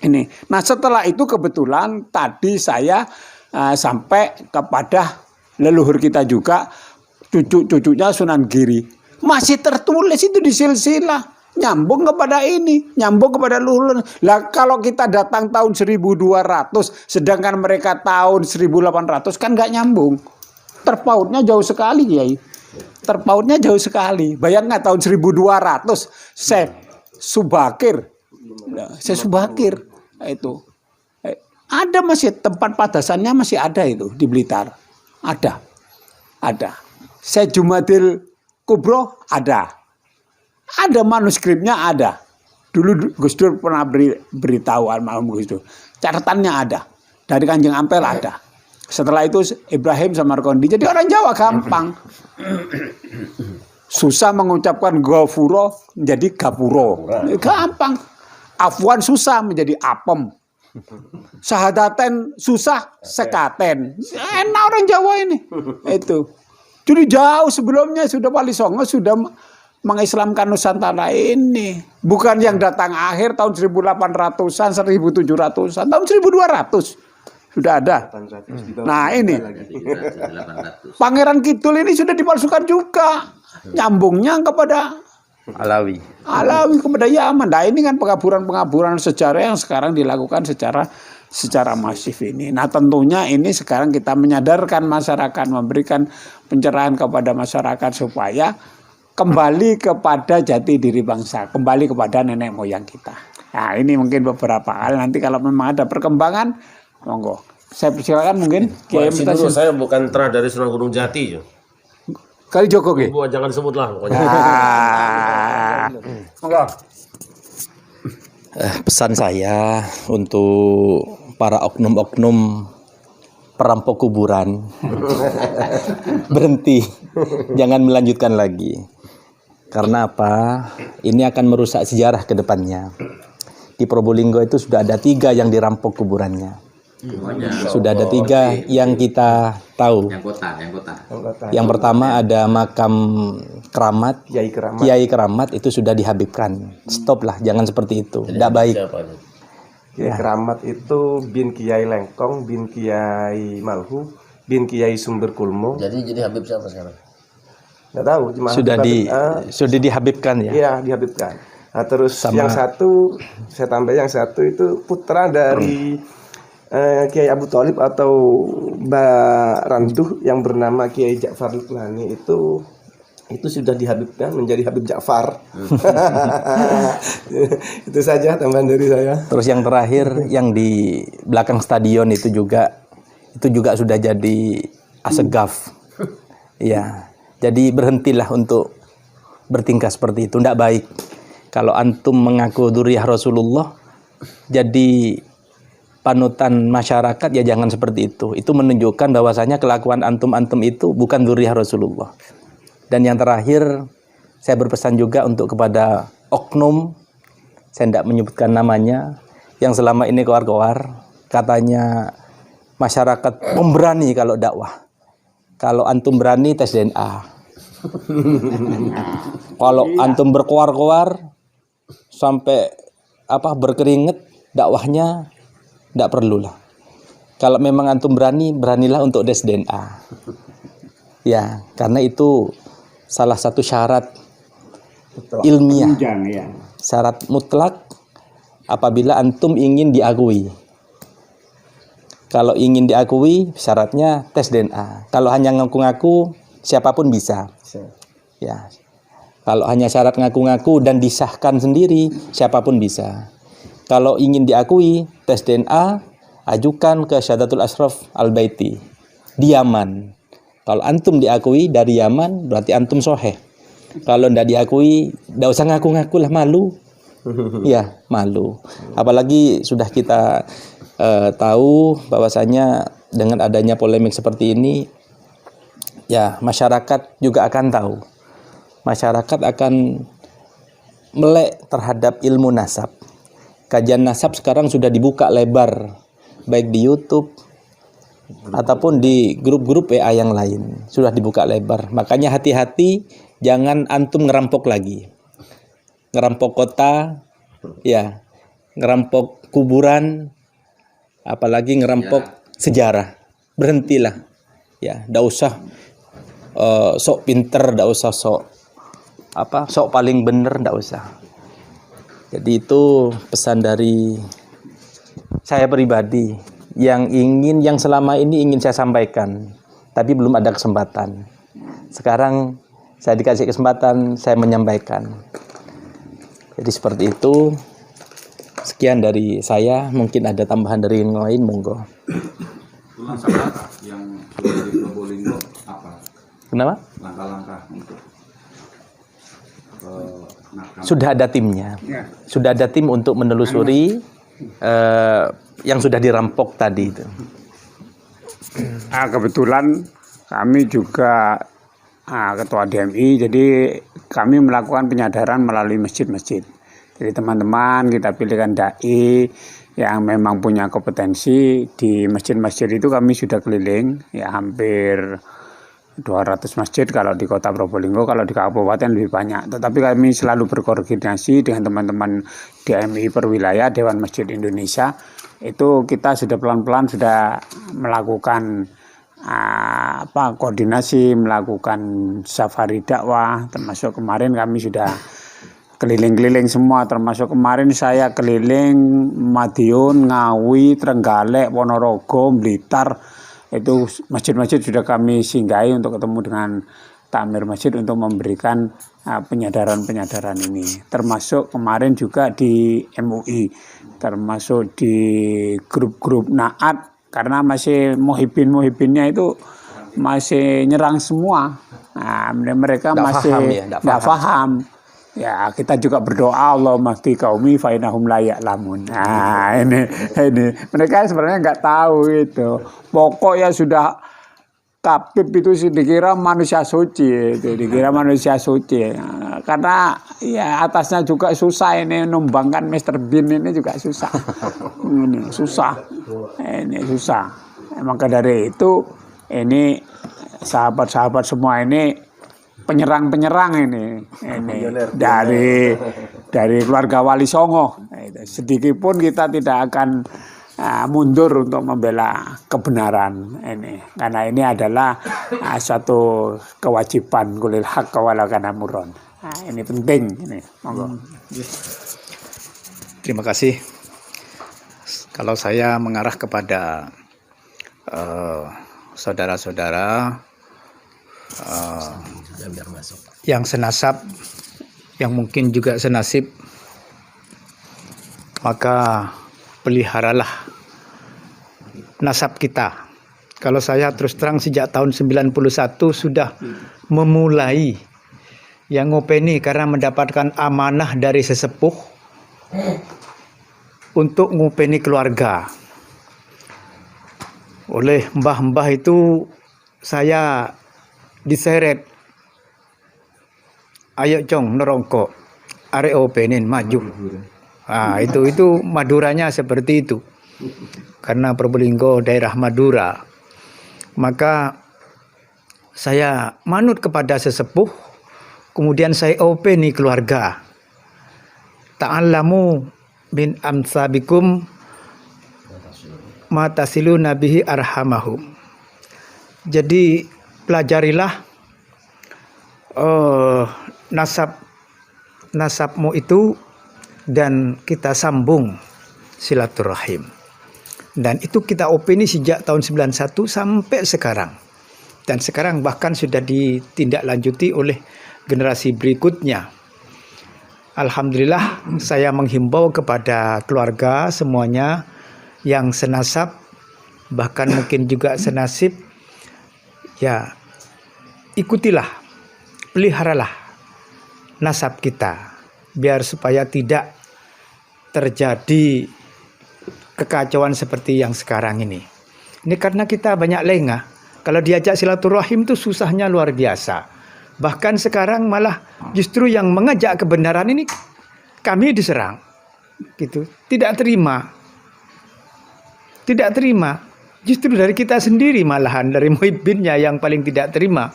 Ini. Nah, setelah itu kebetulan tadi saya sampai kepada leluhur kita juga, cucu-cucunya Sunan Giri. Masih tertulis itu di silsilah. Nyambung kepada ini, nyambung kepada luhur. Lah kalau kita datang tahun 1200, sedangkan mereka tahun 1800, kan nggak nyambung. Terpautnya jauh sekali, Kiai. Terpautnya jauh sekali. Bayangkan tahun 1200, Syekh Subakir itu. Ada masih tempat padasannya masih ada itu di Blitar. Ada. Syekh Jumadil Kubro ada. Ada manuskripnya ada. Dulu Gus Dur pernah beritahu almarhum Gus Dur. Catatannya ada. Dari Kanjeng Ampel ada. Setelah itu Ibrahim Samarkandi. Jadi orang Jawa gampang. Susah mengucapkan Gafuro menjadi Gapuro. Gampang. Afwan susah menjadi Apem. Sahadaten susah Sekaten. Enak orang Jawa ini. Itu. Jadi jauh sebelumnya sudah Wali Songo sudah mengislamkan Nusantara ini. Bukan yang datang akhir tahun 1800-an, 1700-an, tahun 1200. Sudah ada. Nah ini Pangeran Kidul ini sudah dipalsukan juga, nyambungnya kepada Alawi. kepada Yaman. Nah ini kan pengaburan sejarah yang sekarang dilakukan secara masif ini. Nah tentunya ini sekarang kita menyadarkan masyarakat, memberikan pencerahan kepada masyarakat supaya kembali kepada jati diri bangsa, kembali kepada nenek moyang kita. Nah ini mungkin beberapa hal, nanti kalau memang ada perkembangan, monggo. Saya persilakan mungkin. Saya bukan terah dari Sunan Gunung Jati. Kali Joko ke? Jangan sebutlah pokoknya. Monggo. Pesan saya untuk para oknum-oknum perampok kuburan, berhenti, jangan melanjutkan lagi. Karena apa? Ini akan merusak sejarah ke depannya. Di Probolinggo itu sudah ada 3 yang dirampok kuburannya. Sudah ada 3 yang kita tahu. Yang pertama ada makam keramat, Kiai Keramat itu sudah dihabibkan. Stop lah, jangan seperti itu. Tidak baik. Kiai Keramat itu bin Kiai Lengkong, bin Kiai Malhu, bin Kiai Sumber Kulmo. Jadi Habib siapa sekarang? Nggak tahu, cuma sudah dihabibkan ya. Iya, dihabibkan. Nah, terus yang satu, saya tambah yang satu itu putra dari Kiai Abu Thalib atau Barantuh yang bernama Kiai Ja'far Luqlani itu sudah dihabibkan menjadi Habib Ja'far. Itu saja tambahan dari saya. Terus yang terakhir yang di belakang stadion itu juga sudah jadi asegaf. Ya. Jadi berhentilah untuk bertingkah seperti itu, tidak baik. Kalau antum mengaku dzurriyyah Rasulullah, jadi panutan masyarakat, ya jangan seperti itu. Itu menunjukkan bahwasanya kelakuan antum-antum itu bukan dzurriyyah Rasulullah. Dan yang terakhir, saya berpesan juga untuk kepada oknum, saya tidak menyebutkan namanya, yang selama ini keluar-keluar, katanya masyarakat pemberani kalau dakwah. Kalau antum berani tes DNA. Kalau antum berkoar-koar sampai berkeringat, dakwahnya tidak perlulah. Kalau memang antum beranilah untuk tes DNA. Ya, karena itu salah satu syarat ilmiah. Syarat mutlak apabila antum ingin diakui. Kalau ingin diakui, syaratnya tes DNA. Kalau hanya ngaku-ngaku, siapapun bisa. Ya. Kalau hanya syarat ngaku-ngaku dan disahkan sendiri, siapapun bisa. Kalau ingin diakui, tes DNA, ajukan ke Syahadatul Ashraf Al-Baiti di Yaman. Kalau antum diakui dari Yaman, berarti antum soheh. Kalau tidak diakui, tidak usah ngaku-ngaku lah, malu. Ya, malu. Apalagi sudah kita tahu bahwasanya dengan adanya polemik seperti ini, ya masyarakat juga akan tahu. Masyarakat akan melek terhadap ilmu nasab. Kajian nasab sekarang sudah dibuka lebar, baik di YouTube ataupun di grup-grup WA yang lain. Sudah dibuka lebar. Makanya hati-hati, jangan antum ngerampok lagi. Ngerampok kota, ya, ngerampok kuburan, apalagi ngerampok sejarah. Berhentilah. Ya, ndak usah sok pinter, ndak usah sok paling bener, ndak usah. Jadi itu pesan dari saya pribadi yang selama ini ingin saya sampaikan, tapi belum ada kesempatan. Sekarang saya dikasih kesempatan, saya menyampaikan. Jadi seperti itu. Sekian dari saya, mungkin ada tambahan dari yang lain, monggo. Langkah-langkah yang sudah di Probolinggo apa? Kenapa? Langkah-langkah untuk sudah ada timnya. Sudah ada tim untuk menelusuri yang sudah dirampok tadi itu. Kebetulan kami juga ketua DMI, jadi kami melakukan penyadaran melalui masjid-masjid. Jadi teman-teman kita pilihkan dai yang memang punya kompetensi di masjid-masjid itu. Kami sudah keliling ya hampir 200 masjid kalau di Kota Probolinggo, kalau di kabupaten lebih banyak. Tetapi kami selalu berkoordinasi dengan teman-teman DMI per wilayah, Dewan Masjid Indonesia, itu kita sudah pelan-pelan sudah melakukan koordinasi, melakukan safari dakwah, termasuk kemarin kami sudah keliling-keliling semua, termasuk kemarin saya keliling Madiun, Ngawi, Trenggalek, Ponorogo, Blitar, itu masjid-masjid sudah kami singgahi untuk ketemu dengan takmir masjid untuk memberikan penyadaran-penyadaran ini, termasuk kemarin juga di MUI, termasuk di grup-grup Naat, karena masih muhibinnya itu masih nyerang semua. Nah, mereka masih nggak paham. Ya, kita juga berdoa Allah mahdi qaumi fa innahum la ya'lamun. Nah, ini mereka sebenarnya nggak tahu itu. Pokoknya sudah Tabib itu sih dikira manusia suci, itu dikira manusia suci. Karena ya atasnya juga susah ini, numbangkan Mr. Bean ini juga susah. Ini susah. Maka dari itu ini sahabat-sahabat semua ini penyerang-penyerang ini dari keluarga Wali Songo. Sedikit pun kita tidak akan mundur untuk membela kebenaran ini, karena ini adalah satu kewajiban kulil haq walau kana murron. Ini penting ini. Monggo. Terima kasih. Kalau saya mengarah kepada saudara-saudara yang senasab, yang mungkin juga senasib, maka peliharalah nasab kita. Kalau saya terus terang sejak tahun 91 sudah memulai yang ngopeni karena mendapatkan amanah dari sesepuh untuk ngopeni keluarga. Oleh mbah-mbah itu saya diseret, ayo cong nerongko, arek openin maju. Itu Maduranya seperti itu. Karena Probolinggo daerah Madura. Maka saya manut kepada sesepuh, kemudian saya openi keluarga. Ta'allamu min amsabikum matasilu nabihi arhamahum. Jadi pelajarilah nasabmu itu dan kita sambung silaturahim. Dan itu kita opini sejak tahun 91 sampai sekarang. Dan sekarang bahkan sudah ditindaklanjuti oleh generasi berikutnya. Alhamdulillah saya menghimbau kepada keluarga semuanya yang senasab, bahkan mungkin juga senasib, ya ikutilah, peliharalah nasab kita, biar supaya tidak terjadi kekacauan seperti yang sekarang ini. Ini karena kita banyak lengah. Kalau diajak silaturahim itu susahnya luar biasa. Bahkan sekarang malah justru yang mengajak kebenaran ini kami diserang. Gitu. Tidak terima. Justru dari kita sendiri malahan, dari muhibbinnya yang paling tidak terima.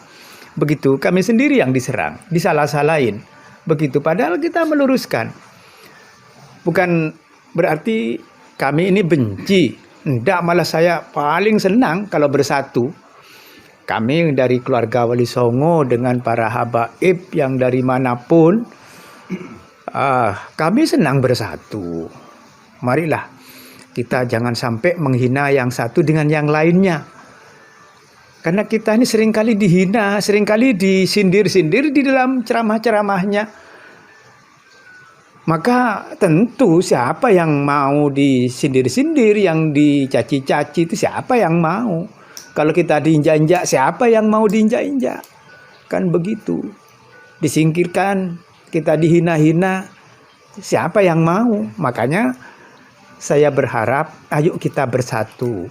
Begitu, kami sendiri yang diserang, disalah-salahin. Begitu, padahal kita meluruskan. Bukan berarti kami ini benci. Tidak, malah saya paling senang kalau bersatu. Kami dari keluarga Wali Songo dengan para habaib yang dari manapun, kami senang bersatu. Marilah kita jangan sampai menghina yang satu dengan yang lainnya. Karena kita ini seringkali dihina, seringkali disindir-sindir di dalam ceramah-ceramahnya. Maka tentu siapa yang mau disindir-sindir, yang dicaci-caci itu siapa yang mau? Kalau kita diinjak-injak, siapa yang mau diinjak-injak? Kan begitu. Disingkirkan, kita dihina-hina, siapa yang mau? Makanya saya berharap, ayo kita bersatu.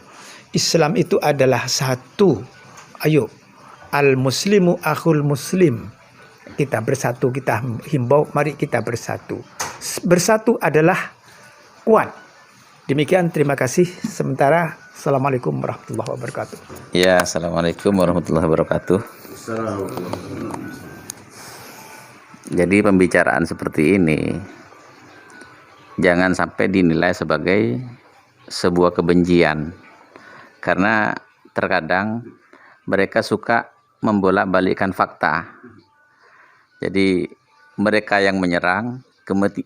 Islam itu adalah satu. Ayo, al-muslimu akhul muslim. Kita bersatu, kita himbau, mari kita bersatu. Bersatu adalah kuat. Demikian, terima kasih. Sementara, Assalamualaikum warahmatullahi wabarakatuh. Ya, Assalamualaikum warahmatullahi wabarakatuh. Jadi pembicaraan seperti ini jangan sampai dinilai sebagai sebuah kebencian, karena terkadang mereka suka membolak-balikkan fakta. Jadi mereka yang menyerang,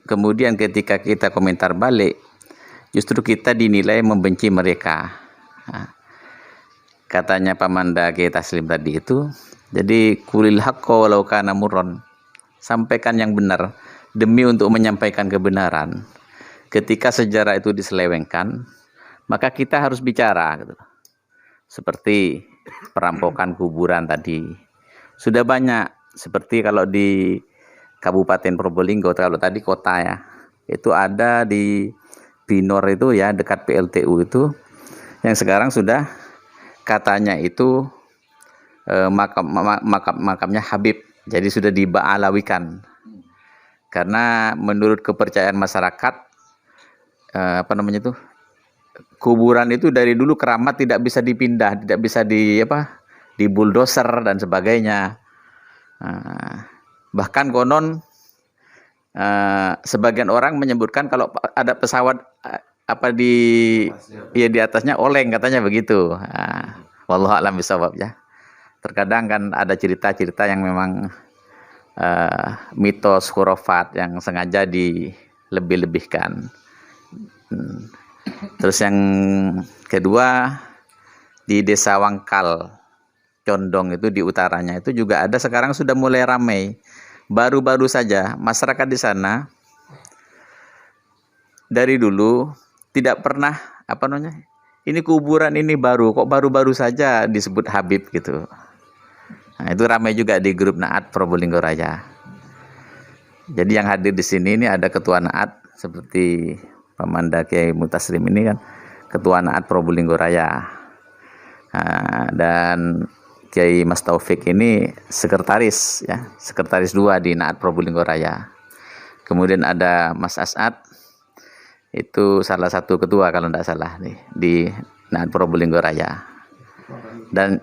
kemudian ketika kita komentar balik, justru kita dinilai membenci mereka. Nah, katanya Pamanda Kiai Taslim tadi itu, jadi kulil haqqo walau kana murron, sampaikan yang benar demi untuk menyampaikan kebenaran. Ketika sejarah itu diselewengkan, maka kita harus bicara gitu. Seperti perampokan kuburan tadi. Sudah banyak, seperti kalau di Kabupaten Probolinggo, kalau tadi kota ya, itu ada di Binor itu ya, dekat PLTU itu, yang sekarang sudah katanya itu makamnya Habib, jadi sudah diba'alawikan. Karena menurut kepercayaan masyarakat, kuburan itu dari dulu keramat tidak bisa dipindah, tidak bisa di bulldozer dan sebagainya. Bahkan konon sebagian orang menyebutkan kalau ada pesawat di atasnya oleng, katanya begitu. Wallahu a'lam bishawab ya. Terkadang kan ada cerita-cerita yang memang mitos khurafat yang sengaja dilebih-lebihkan. Terus yang kedua, di Desa Wangkal Condong itu di utaranya itu juga ada, sekarang sudah mulai ramai. Baru-baru saja masyarakat di sana dari dulu tidak pernah ini kuburan ini baru, kok baru-baru saja disebut Habib gitu. Nah, itu ramai juga di grup Naat Probolinggo Raya. Jadi yang hadir di sini ini ada ketua Naat seperti Pamanda Kiai Mutaslim ini kan ketua Naat Probolinggo Raya. Dan Kiai Mas Taufik ini sekretaris ya, sekretaris 2 di Naat Probolinggo Raya. Kemudian ada Mas As'ad, itu salah satu ketua kalau tidak salah nih di Naat Probolinggo Raya. Dan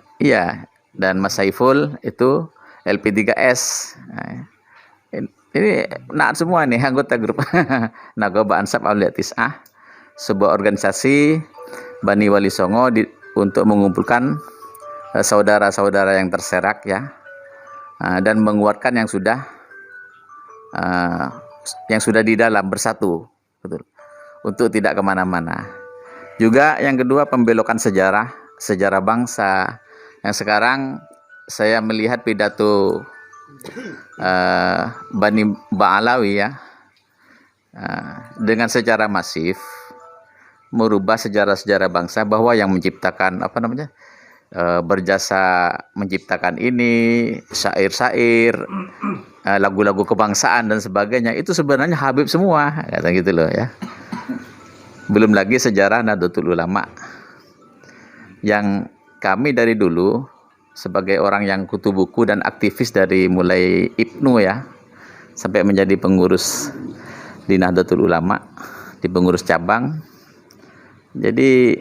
Mas Saiful itu LP3S. Ini Naat semua nih anggota grup Nagoba Ansab Aulia Tis'ah, sebuah organisasi Bani Wali Songo untuk mengumpulkan saudara-saudara yang terserak ya, dan menguatkan yang sudah di dalam bersatu, betul, untuk tidak kemana-mana. Juga yang kedua, pembelokan sejarah bangsa, yang sekarang saya melihat pidato Bani Ba'alawi ya, dengan secara masif merubah sejarah-sejarah bangsa, bahwa yang menciptakan berjasa menciptakan ini syair-syair, lagu-lagu kebangsaan dan sebagainya, itu sebenarnya Habib semua, kata gitu loh ya. Belum lagi sejarah Nahdlatul Ulama yang kami dari dulu sebagai orang yang kutu buku dan aktivis dari mulai Ibnu ya sampai menjadi pengurus di Nahdlatul Ulama, di pengurus cabang. Jadi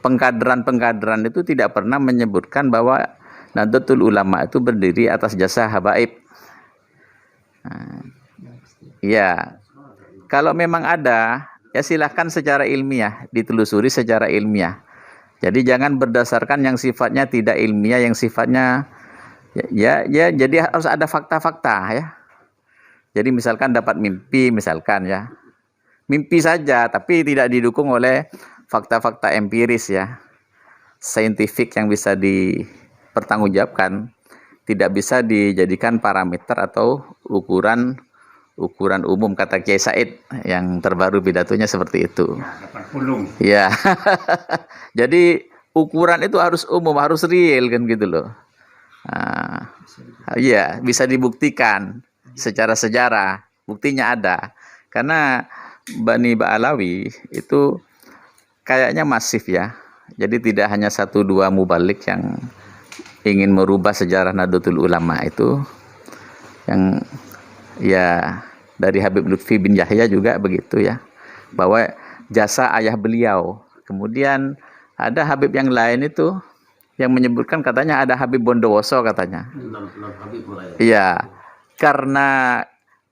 pengkaderan itu tidak pernah menyebutkan bahwa Nahdlatul Ulama itu berdiri atas jasa habaib. Ya, kalau memang ada, ya silahkan secara ilmiah, ditelusuri secara ilmiah. Jadi jangan berdasarkan yang sifatnya tidak ilmiah, yang sifatnya jadi harus ada fakta-fakta ya. Jadi misalkan dapat mimpi misalkan ya. Mimpi saja tapi tidak didukung oleh fakta-fakta empiris ya. Saintifik yang bisa dipertanggungjawabkan, tidak bisa dijadikan parameter atau ukuran umum, kata Kiai Said yang terbaru pidatonya seperti itu. Ya. Jadi ukuran itu harus umum, harus real kan gitu loh. Ya, bisa dibuktikan secara sejarah, buktinya ada. Karena Bani Ba'alawi itu kayaknya masif ya. Jadi tidak hanya 1-2 mubalik yang ingin merubah sejarah Nahdlatul Ulama itu, yang ya dari Habib Lutfi bin Yahya juga begitu ya, bahwa jasa ayah beliau. Kemudian ada Habib yang lain itu yang menyebutkan katanya ada Habib Bondowoso katanya. Iya, karena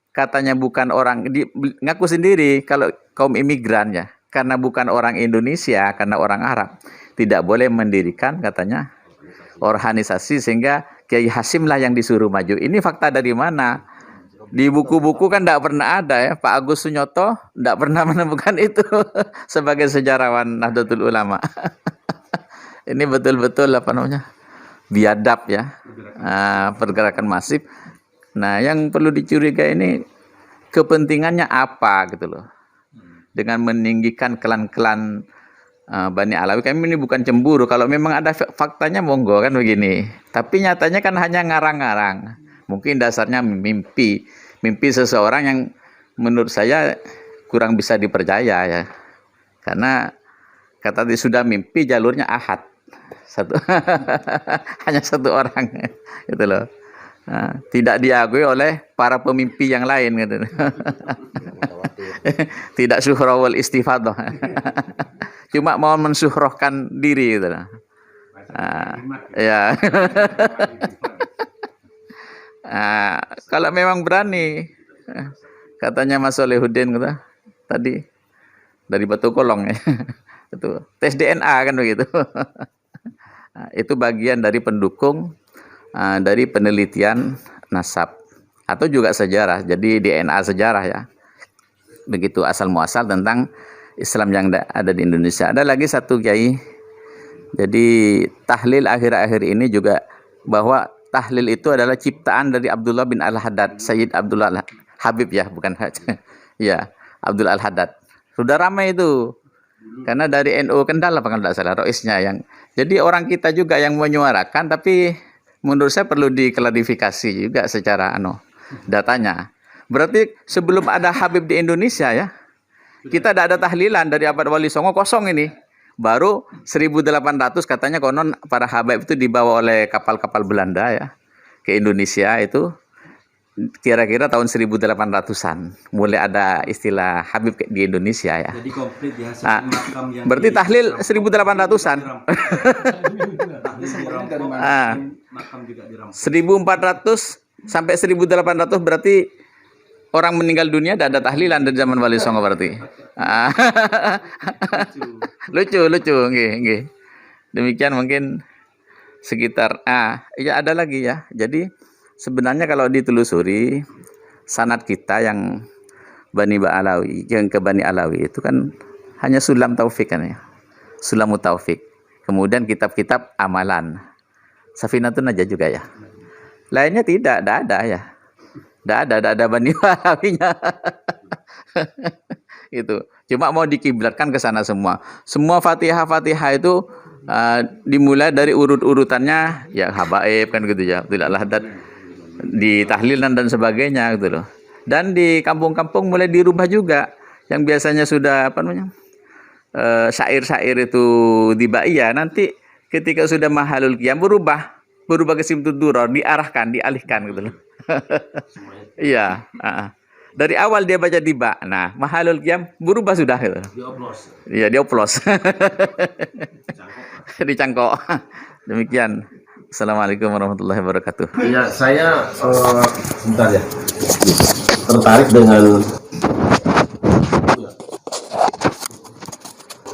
katanya bukan orang, ngaku sendiri kalau kaum imigran ya, karena bukan orang Indonesia, karena orang Arab, tidak boleh mendirikan katanya organisasi sehingga Kiai Hasim lah yang disuruh maju. Ini fakta dari mana? Di buku-buku kan tidak pernah ada ya. Pak Agus Sunyoto tidak pernah menemukan itu sebagai sejarawan Nahdlatul Ulama. Ini betul-betul apa namanya? Biadab ya, pergerakan masif. Nah, yang perlu dicurigai ini kepentingannya apa gitu loh. Dengan meninggikan klan-klan Bani Alawi, kami ini bukan cemburu. Kalau memang ada faktanya monggo kan begini. Tapi nyatanya kan hanya ngarang-ngarang. Mungkin dasarnya mimpi seseorang yang menurut saya kurang bisa dipercaya ya. Karena kata sudah mimpi jalurnya ahad. Hanya satu orang gitu loh. Nah, tidak diakui oleh para pemimpi yang lain gitu. Tidak syuhra wal istifadah. Cuma mau mensyuhrohkan diri gitu loh. Ya. Kalau memang berani, katanya Mas Solihuddin tadi dari Batu Kolong ya. Itu tes DNA kan begitu. Itu bagian dari pendukung dari penelitian nasab atau juga sejarah. Jadi DNA sejarah ya. Begitu asal muasal tentang Islam yang ada di Indonesia. Ada lagi satu kiai. Jadi tahlil akhir-akhir ini juga bahwa tahlil itu adalah ciptaan dari Abdullah bin Al-Haddad, Sayyid Abdullah Habib ya, bukan ya, Abdul Al-Haddad. Sudah ramai itu. Karena dari NU Kendal apa kan tidak salah roisnya yang. Jadi orang kita juga yang menyuarakan, tapi menurut saya perlu diklarifikasi juga secara datanya. Berarti sebelum ada Habib di Indonesia ya, kita tidak ada tahlilan dari abad Wali Songo, kosong ini. Baru 1800 katanya konon para Habib itu dibawa oleh kapal-kapal Belanda ya ke Indonesia itu. Kira-kira tahun 1800-an mulai ada istilah Habib di Indonesia ya. Jadi komplit dihasilkan makam yang berarti tahlil 1800-an. 1400 sampai 1800 berarti orang meninggal dunia tidak ada tahlilan dari zaman Wali Songo berarti. Lucu, nggih. Demikian mungkin sekitar ya ada lagi ya. Jadi sebenarnya kalau ditelusuri sanad kita yang Bani Alawi, yang ke Bani Alawi itu kan hanya Sulam Taufik kan ya. Sulamut Taufik. Kemudian kitab-kitab amalan. Safinatun Najah juga ya. Lainnya tidak ada ya. Tidak ada Bani Alawinya. Itu. Cuma mau dikiblatkan ke sana semua. Semua Fatihah itu dimulai dari urut-urutannya ya habaib kan gitu ya. Tidaklah ada di tahlilan dan sebagainya gitu loh. Dan di kampung-kampung mulai dirubah juga. Yang biasanya sudah syair-syair itu dibaiyah, nanti ketika sudah mahalul qiyam berubah ke simtud-duror, dialihkan gitu loh. Iya, dari awal dia baca diba. Nah, mahalul qiyam berubah sudah gitu. Iya, dioplos. Dicangkok. Demikian. Assalamualaikum warahmatullahi wabarakatuh. Ya, saya sebentar ya. Tertarik dengan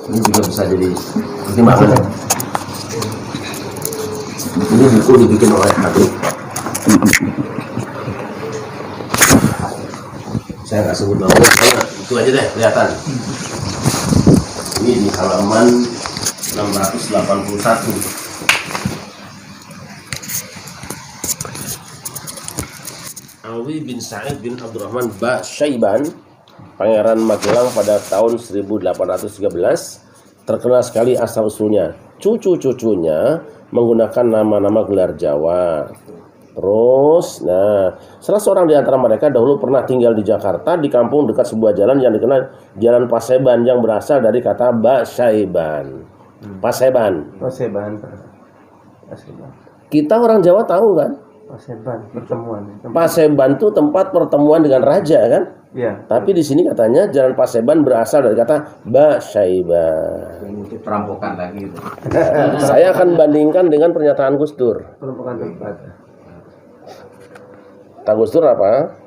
ini juga bisa jadi pertimbangan. Ini buku dibikin oleh Habib. Saya nggak sebut namanya, itu aja deh kelihatan. Ini di halaman 681. Alwi bin Sa'id bin Abdurrahman Syaiban, Pangeran Magelang pada tahun 1813, terkenal sekali asal-usulnya. Cucu-cucunya menggunakan nama-nama gelar Jawa. Terus, salah seorang di antara mereka dahulu pernah tinggal di Jakarta di kampung dekat sebuah jalan yang dikenal Jalan Paseban yang berasal dari kata Syaiban. Paseban. Kita orang Jawa tahu kan? Paseban itu tempat pertemuan dengan raja kan? Iya. Tapi di sini katanya Jalan Paseban berasal dari kata Syaiban. Itu perampokan lagi itu. Saya akan bandingkan dengan pernyataan Gus Dur. Perampokan tempat. Kata Gus Dur apa?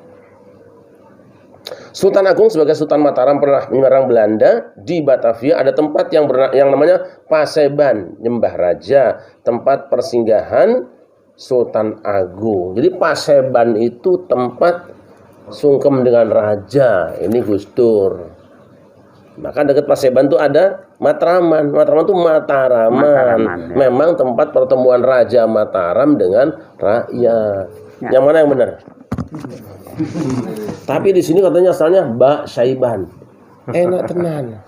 Sultan Agung sebagai Sultan Mataram pernah menyerang Belanda. Di Batavia ada tempat yang namanya Paseban, Nyembah Raja, tempat persinggahan Sultan Agung. Jadi Paseban itu tempat sungkem dengan raja. Ini Gus Dur. Maka dekat Paseban itu ada Matraman. Matraman itu Mataraman. Ya. Memang tempat pertemuan Raja Mataram dengan rakyat. Ya. Yang mana yang benar? Tapi di sini katanya asalnya Mbak Syaiban. Enak tenan.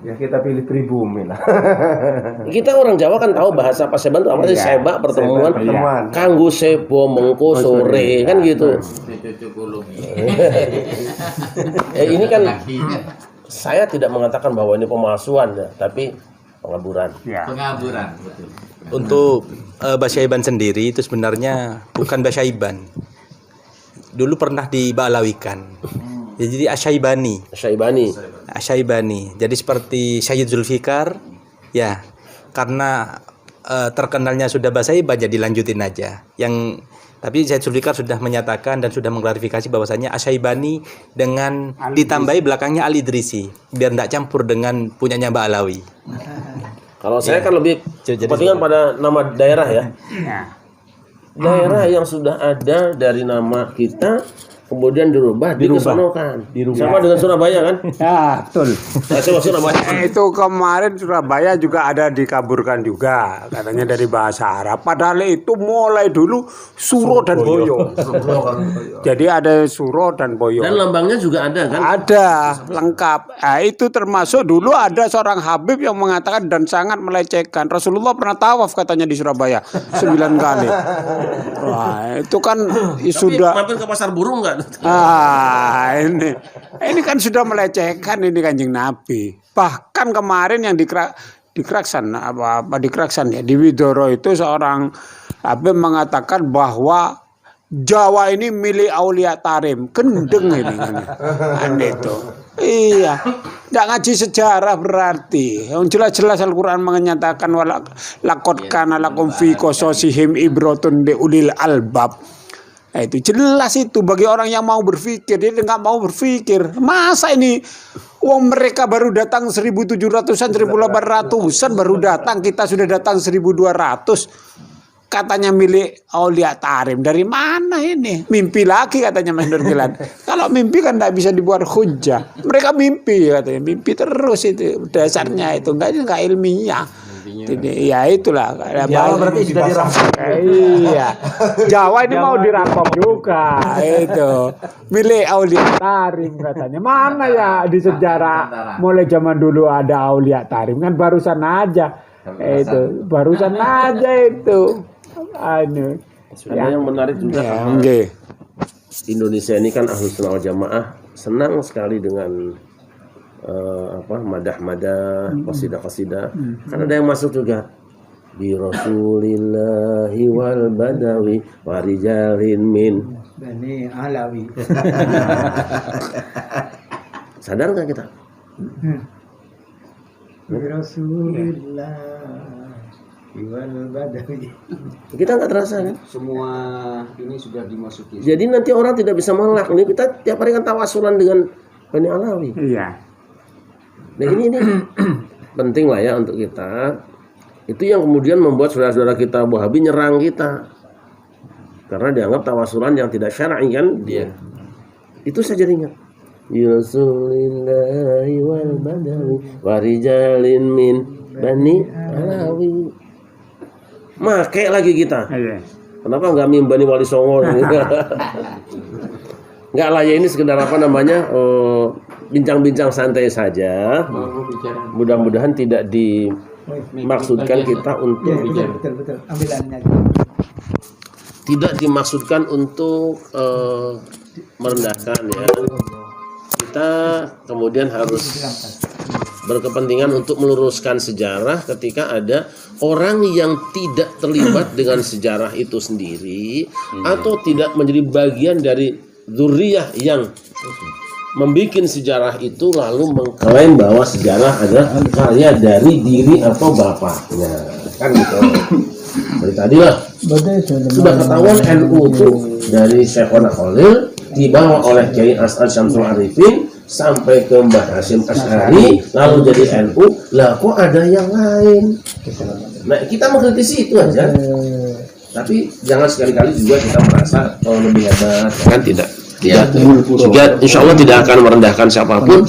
Ya kita pilih pribumi lah. Kita orang Jawa kan tahu bahasa Paseban itu apa sih? Sebak pertemuan. Kanggo sebo mengko sore kan gitu. Ini kan saya tidak mengatakan bahwa ini pemalsuan ya, tapi pengaburan. Pengaburan, betul. Untuk Basyaiban sendiri itu sebenarnya bukan Basyaiban. Dulu pernah dibalawikan. Jadi Asyaibani. Jadi seperti Syed Zulfikar, ya karena terkenalnya sudah Basyaiban jadi lanjutin aja. Tapi Syed Zulfikar sudah menyatakan dan sudah mengklarifikasi bahwasanya Asyaibani dengan ditambahi belakangnya Al Idrisi biar tidak campur dengan punyanya Mbak Alawi. Kalau saya kan lebih kepentingan pada nama daerah ya. Daerah yang sudah ada dari nama kita kemudian dirubah. Dikesonokan. Sama dengan Surabaya kan? Ya, betul. Saya Surabaya. Itu kemarin Surabaya juga ada dikaburkan juga, katanya dari bahasa Arab. Padahal itu mulai dulu Suro dan Boyo. Jadi ada Suro dan Boyo. Dan lambangnya juga ada kan? Ada, lengkap. Nah, itu termasuk dulu ada seorang Habib yang mengatakan dan sangat melecehkan. Rasulullah pernah tawaf katanya di Surabaya 9 kali. Wah, itu kan sudah. Mampir ke pasar burung nggak? Ini kan sudah melecehkan ini Kanjeng Nabi. Bahkan kemarin yang di Kraksan ya di Widoro itu seorang Habib mengatakan bahwa Jawa ini milik Aulia Tarim. Kendeng ini kan. Itu. Iya. Enggak ngaji sejarah berarti. Yang jelas-jelas Al-Qur'an menyatakan laqad kana lakum fi qasasihim ibratun li ulil albab. Nah, itu jelas itu bagi orang yang mau berpikir. Dia nggak mau berpikir. Masa ini mereka baru datang 1700-an, 1800-an baru datang, kita sudah datang 1200. Katanya milik Aulia Tarim. Dari mana ini? Mimpi lagi katanya Mas Nur Milan. Kalau mimpi kan tidak bisa dibuat hujah. Mereka mimpi katanya. Mimpi terus itu. Dasarnya itu. Enggak ilmiah. Ya itulah. Jawa berarti sudah dirampok. Iya. Jawa ini mau dirampok juga. Itu. Milik Aulia Tarim katanya. Mana ya di sejarah mulai zaman dulu ada Aulia Tarim. Kan barusan aja. Itu. Barusan aja itu. Sebenarnya yang menarik juga Indonesia ini kan Ahlus Sunnah wal Jamaah senang sekali dengan madah-madah, qasidah-qasidah. Kan ada yang masuk juga bi Rasulillahi wal badawi wa rijalin min Bani Alawi. Sadar nggak kita? Bi Rasulillah Badawi. Kita nggak terasa kan? Semua ini sudah dimasuki. Jadi nanti orang tidak bisa mengelak. Ini kita tiap hari kan tawasulan dengan Bani Alawi. Iya. Nah ini penting lah ya untuk kita. Itu yang kemudian membuat saudara-saudara kita Wahabi nyerang kita. Karena dianggap tawasulan yang tidak syar'i kan dia. Itu saja ingat. Rasulillahi wal badawi wa rijalin min Bani Alawi. Make lagi kita. Kenapa nggak Bani Wali Songo? Nggak lah ya, ini sekedar bincang-bincang santai saja. Mudah-mudahan tidak dimaksudkan kita untuk tidak dimaksudkan untuk merendahkan ya. Kita kemudian harus berkepentingan untuk meluruskan sejarah ketika ada orang yang tidak terlibat dengan sejarah itu sendiri atau tidak menjadi bagian dari dzurriyyah yang membuat sejarah itu lalu mengklaim bahwa sejarah adalah karya dari diri atau bapaknya kan gitu. Dari tadi lah sudah ketahuan NU itu dari Syekhona Khalil dibawa oleh Kiai As'ad Syamsul Arifin sampai ke Mbah Hasyim Asy'ari, lalu jadi NU. Lah kok ada yang lain? Nah, kita mengkritisi itu aja. Tapi jangan sekali-kali juga kita merasa lebih hebat, kan tidak. Juga insya Allah tidak akan merendahkan siapapun.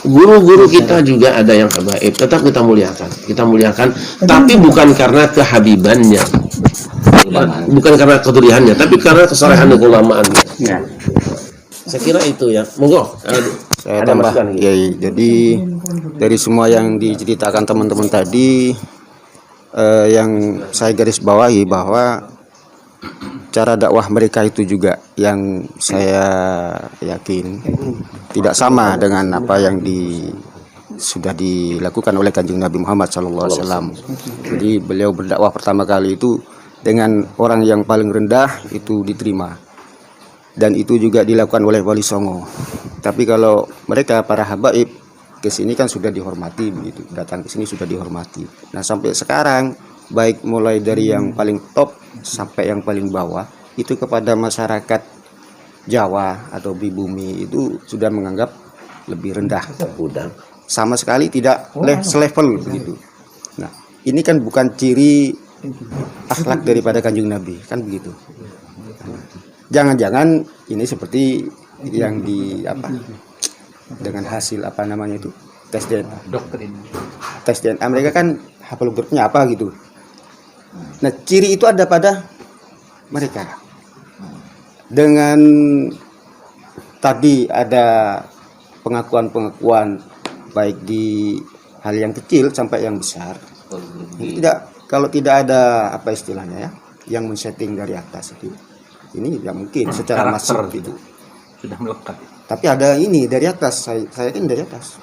Guru-guru kita juga ada yang habaib, tetap kita muliakan, tapi bukan karena kehabibannya, bukan karena ketulihannya, tapi karena kesolehan keulamaannya. Saya kira itu ya. Monggo. Saya tambah, ya, jadi dari semua yang diceritakan teman-teman tadi, yang saya garis bawahi bahwa cara dakwah mereka itu juga yang saya yakin tidak sama dengan apa yang sudah dilakukan oleh Kanjeng Nabi Muhammad SAW. Jadi beliau berdakwah pertama kali itu dengan orang yang paling rendah itu diterima, dan itu juga dilakukan oleh Wali Songo. Tapi kalau mereka para habaib ke sini kan sudah dihormati, begitu, datang ke sini sudah dihormati. Nah, sampai sekarang baik mulai dari yang paling top sampai yang paling bawah itu kepada masyarakat Jawa atau pribumi itu sudah menganggap lebih rendah, sama sekali tidak selevel begitu. Nah, ini kan bukan ciri akhlak daripada Kanjeng Nabi, kan begitu. Jangan-jangan ini seperti yang dengan hasil tes DNA, tes DNA mereka kan haplogrupnya apa gitu. Nah, ciri itu ada pada mereka. Dengan tadi ada pengakuan-pengakuan baik di hal yang kecil sampai yang besar. Kalau tidak ada istilahnya ya, yang men-setting dari atas itu, ini tidak mungkin secara masif gitu. Sudah melekat. Tapi ada ini dari atas, saya kan dari atas.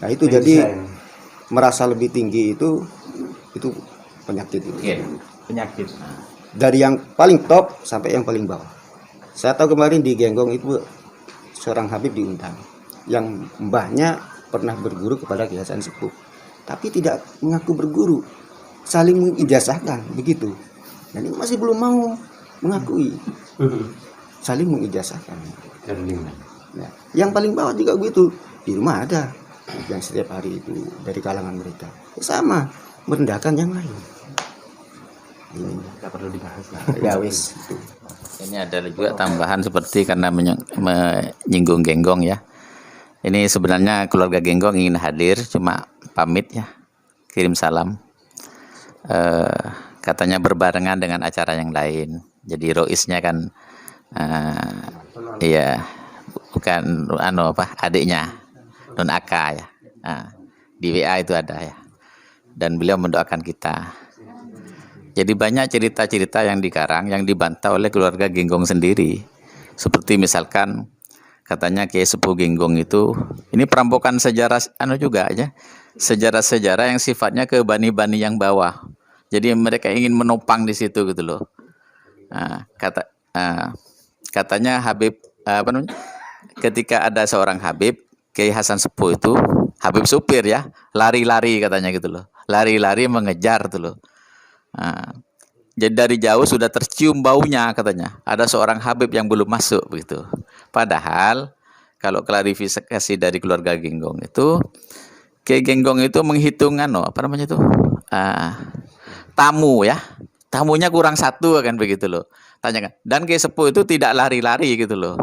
Nah, itu jadi merasa lebih tinggi itu penyakit itu. Penyakit. Dari yang paling top sampai yang paling bawah. Saya tahu kemarin di Genggong itu seorang Habib diundang yang mbahnya pernah berguru kepada Kiai Hasan Sepuh, tapi tidak mengaku berguru, saling mengijazahkan begitu. Dan ini masih belum mau mengakui, saling mengijazahkan. Nah, yang paling bawah juga begitu, di rumah ada yang setiap hari itu dari kalangan mereka sama merendahkan yang lain. Ini nggak perlu dibahas. Ya wis. Ini ada juga tambahan seperti karena menyinggung Genggong ya. Ini sebenarnya keluarga Genggong ingin hadir, cuma pamit ya, kirim salam. Katanya berbarengan dengan acara yang lain. Jadi roisnya kan, iya, bukan adiknya non Aka ya. Di WA itu ada ya. Dan beliau mendoakan kita. Jadi banyak cerita-cerita yang dikarang, yang dibantah oleh keluarga Genggong sendiri. Seperti misalkan katanya Kiai Sepuh Genggong itu, ini perampokan sejarah juga aja, sejarah-sejarah yang sifatnya ke bani-bani yang bawah. Jadi mereka ingin menopang di situ gitu loh. Katanya Habib ketika ada seorang Habib, Kiai Hasan Sepuh itu, Habib supir ya, lari-lari katanya gitu loh. Lari-lari mengejar tuh loh. Jadi dari jauh sudah tercium baunya katanya. Ada seorang Habib yang belum masuk begitu. Padahal kalau klarifikasi dari keluarga Genggong itu, Kiai Genggong itu menghitung tamu ya. Tamunya kurang satu kan begitu loh. Tanyakan. Dan Kiai Sepuh itu tidak lari-lari gitu loh.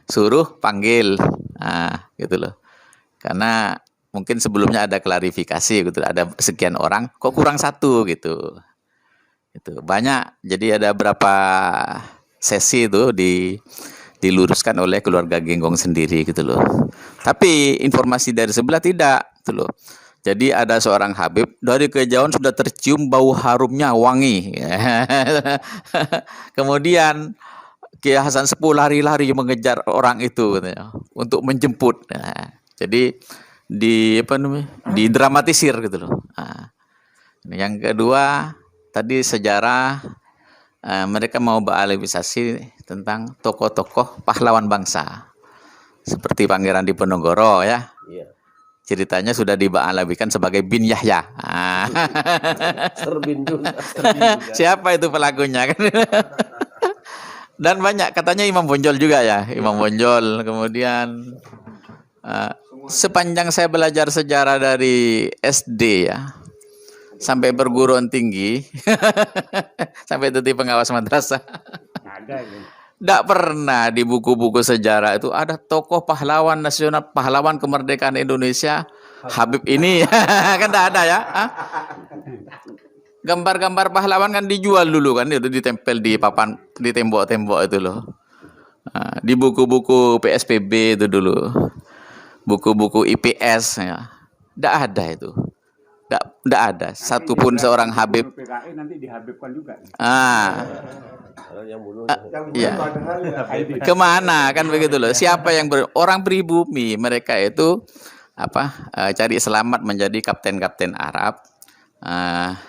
Suruh panggil. Gitu loh. Karena mungkin sebelumnya ada klarifikasi gitu, ada sekian orang, kok kurang satu gitu. Itu banyak. Jadi ada berapa sesi itu diluruskan oleh keluarga Genggong sendiri gitu loh. Tapi informasi dari sebelah tidak gitu loh. Jadi ada seorang Habib dari kejauhan sudah tercium bau harumnya wangi. Kemudian Kiai Hasan Sepuh lari-lari mengejar orang itu katanya, untuk menjemput. Jadi didramatisir gitu loh. Yang kedua tadi sejarah, mereka mau beralivisasi tentang tokoh-tokoh pahlawan bangsa seperti Pangeran Diponegoro ya. Ceritanya sudah dibaalabikan sebagai Bin Yahya. Serbin juga. Siapa itu pelakunya kan? Dan banyak katanya Imam Bonjol juga ya, Imam Bonjol. Kemudian sepanjang saya belajar sejarah dari SD ya sampai perguruan tinggi sampai jadi pengawas madrasah. Tidak pernah di buku-buku sejarah itu ada tokoh pahlawan nasional, pahlawan kemerdekaan Indonesia Habib ini. Kan tidak ada ya. Gambar-gambar pahlawan kan dijual dulu kan, itu ditempel di papan, di tembok-tembok itu loh. Di buku-buku PSPB itu dulu, buku-buku IPS ya, tidak ada itu, tidak ada satupun seorang Habib. PKI nanti dihabibkan juga. Ya. Kemana kan begitu loh? Siapa yang orang pribumi, mereka itu cari selamat menjadi kapten-kapten Arab.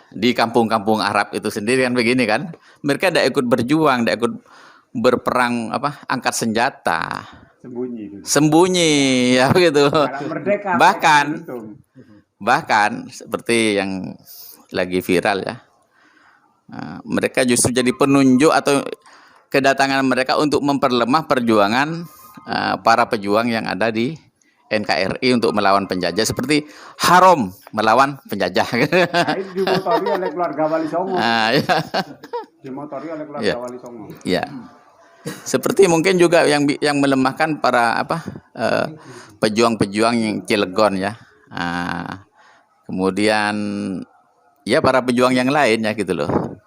Di kampung-kampung Arab itu sendiri kan begini kan, mereka tidak ikut berjuang, tidak ikut berperang angkat senjata, sembunyi ya begitu. Bahkan seperti yang lagi viral ya, mereka justru jadi penunjuk atau kedatangan mereka untuk memperlemah perjuangan para pejuang yang ada di NKRI untuk melawan penjajah, seperti haram melawan penjajah. Dimotori oleh keluarga Wali Songo. Ya. Dimotori oleh keluarga Wali Songo. Ya. Seperti mungkin juga yang melemahkan para pejuang-pejuang yang Cilegon ya. Kemudian ya para pejuang yang lain ya gitu loh.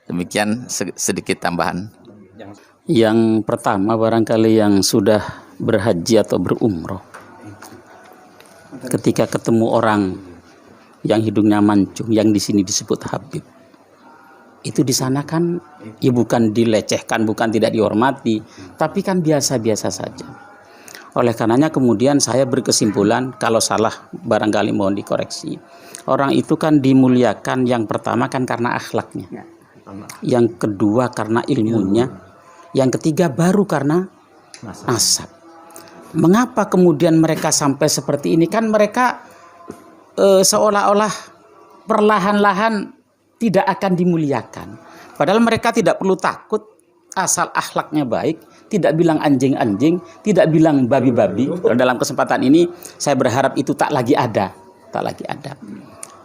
Demikian sedikit tambahan. Yang pertama barangkali yang sudah berhaji atau berumroh, ketika ketemu orang yang hidungnya mancung, yang di sini disebut Habib, itu di sana kan ya bukan dilecehkan, bukan tidak dihormati, tapi kan biasa-biasa saja. Oleh karenanya kemudian saya berkesimpulan, kalau salah barangkali mohon dikoreksi, orang itu kan dimuliakan yang pertama kan karena akhlaknya, yang kedua karena ilmunya, yang ketiga baru karena nasab. Mengapa kemudian mereka sampai seperti ini? Kan mereka seolah-olah perlahan-lahan tidak akan dimuliakan. Padahal mereka tidak perlu takut, asal akhlaknya baik, tidak bilang anjing-anjing, tidak bilang babi-babi. Dalam kesempatan ini saya berharap itu tak lagi ada.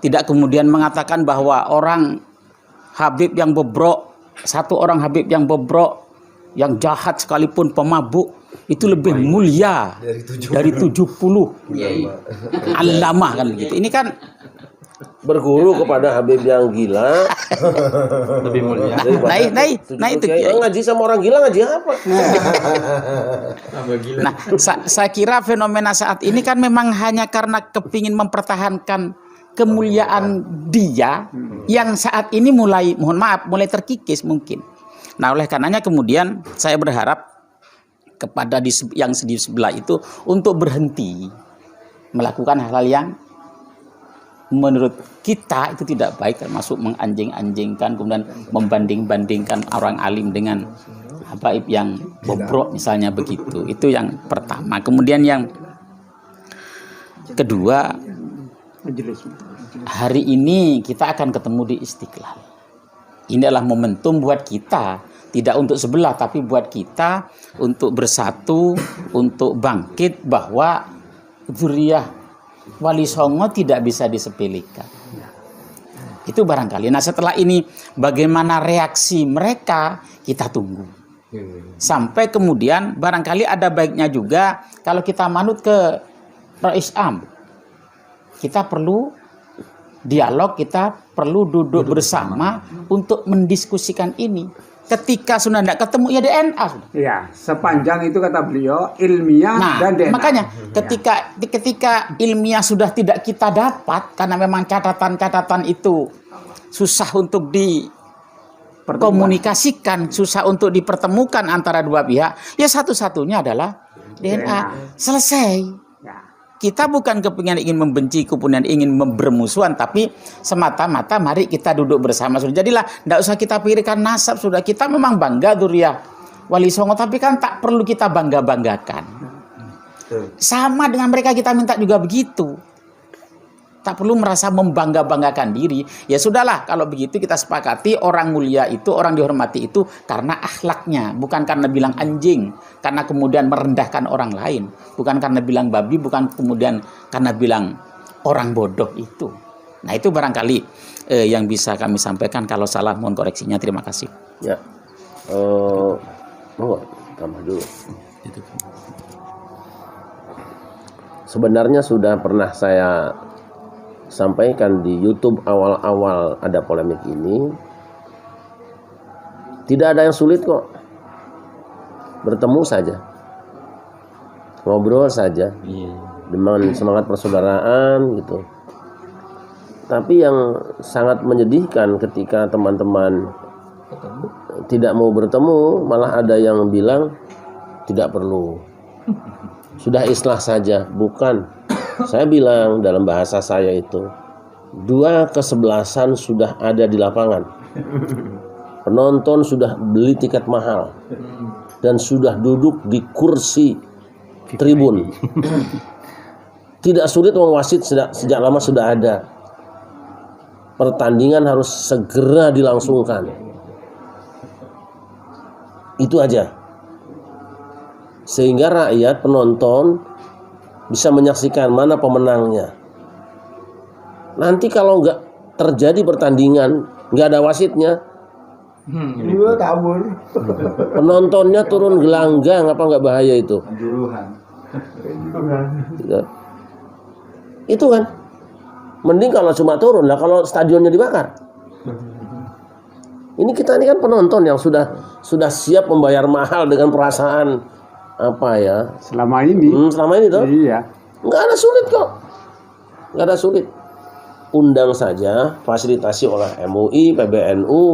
Tidak kemudian mengatakan bahwa orang Habib yang bobrok, satu orang Habib yang bobrok, yang jahat sekalipun pemabuk, itu lebih mulia dari 70 alamah kan begitu. Ini kan berguru kepada Habib yang gila lebih mulia. Nah itu ngaji sama orang gila, ngaji apa? Nah, saya kira fenomena saat ini kan memang hanya karena kepingin mempertahankan kemuliaan dia yang saat ini mulai mulai terkikis mungkin. Nah, oleh karenanya kemudian saya berharap kepada yang di sebelah itu untuk berhenti melakukan hal-hal yang menurut kita itu tidak baik, termasuk menganjing-anjingkan, kemudian membanding-bandingkan orang alim dengan habaib yang bobrok misalnya begitu. Itu yang pertama. Kemudian yang kedua, hari ini kita akan ketemu di Istiqlal. Ini adalah momentum buat kita, tidak untuk sebelah, tapi buat kita untuk bersatu, untuk bangkit bahwa dzurriyyah Wali Songo tidak bisa disepelekan. Itu barangkali. Nah, setelah ini bagaimana reaksi mereka, kita tunggu. Sampai kemudian barangkali ada baiknya juga kalau kita manut ke Rais Am. Kita perlu dialog, kita perlu duduk bersama untuk mendiskusikan ini. Ketika sudah tidak ketemu ya DNA. Ya, sepanjang itu kata beliau ilmiah dan DNA. Makanya ketika ilmiah sudah tidak kita dapat karena memang catatan-catatan itu susah untuk dikomunikasikan, susah untuk dipertemukan antara dua pihak, ya satu-satunya adalah DNA. Selesai. Kita bukan kepingin ingin membenci, kemudian ingin bermusuhan, tapi semata-mata mari kita duduk bersama. Sudah jadilah, tidak usah kita pikirkan nasab. Sudah, kita memang bangga dzurriyyah Wali Songo, tapi kan tak perlu kita bangga-banggakan. Sama dengan mereka kita minta juga begitu. tak perlu merasa membangga-banggakan diri. Ya sudahlah, kalau begitu kita sepakati orang mulia itu, orang dihormati itu karena akhlaknya, bukan karena bilang anjing, karena kemudian merendahkan orang lain, bukan karena bilang babi, bukan kemudian karena bilang orang bodoh itu. Nah, itu barangkali yang bisa kami sampaikan. Kalau salah mohon koreksinya. Terima kasih. Ya. Mau tambah dulu. Sebenarnya sudah pernah saya sampaikan di YouTube awal-awal ada polemik ini. Tidak ada yang sulit kok. Bertemu saja. Ngobrol saja. Dengan semangat persaudaraan gitu. Tapi yang sangat menyedihkan ketika teman-teman tidak mau bertemu, malah ada yang bilang tidak perlu. Sudah islah saja. Bukan. Saya bilang dalam bahasa saya itu, 2 kesebelasan sudah ada di lapangan. Penonton sudah beli tiket mahal dan sudah duduk di kursi tribun. Tidak sulit, wong wasit sejak lama sudah ada. Pertandingan harus segera dilangsungkan. Itu aja. Sehingga rakyat, penonton bisa menyaksikan mana pemenangnya. Nanti kalau nggak terjadi pertandingan, nggak ada wasitnya, kabur. penontonnya turun gelanggang, apa nggak bahaya itu? Itu kan. Mending kalau cuma turun lah, kalau stadionnya dibakar. Ini kita ini kan penonton yang sudah siap membayar mahal dengan perasaan apa ya? Selama ini. Selama ini tuh. Iya. Nggak ada sulit kok. Nggak ada sulit. Undang saja, fasilitasi oleh MUI, PBNU,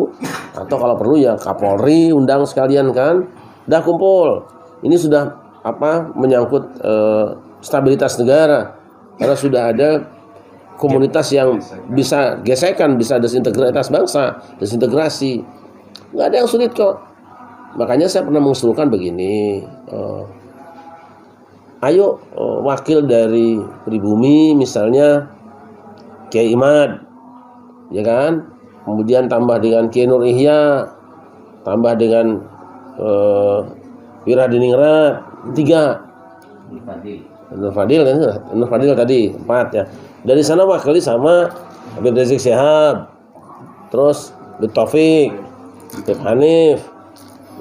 atau kalau perlu ya Kapolri, undang sekalian kan. Dah kumpul. Ini sudah menyangkut stabilitas negara. Karena sudah ada komunitas yang bisa gesekan, bisa desintegritas bangsa, desintegrasi. Nggak ada yang sulit kok. Makanya saya pernah mengusulkan begini, ayo wakil dari Pribumi misalnya Kiai Imad, ya kan? Kemudian tambah dengan Kiai Nur Ihya, tambah dengan Wiradiningrat, 3. Nur Fadil tadi 4 ya. Dari sana wakili sama Habib Rizik Syihab, terus Habib Taufik, Habib Hanif,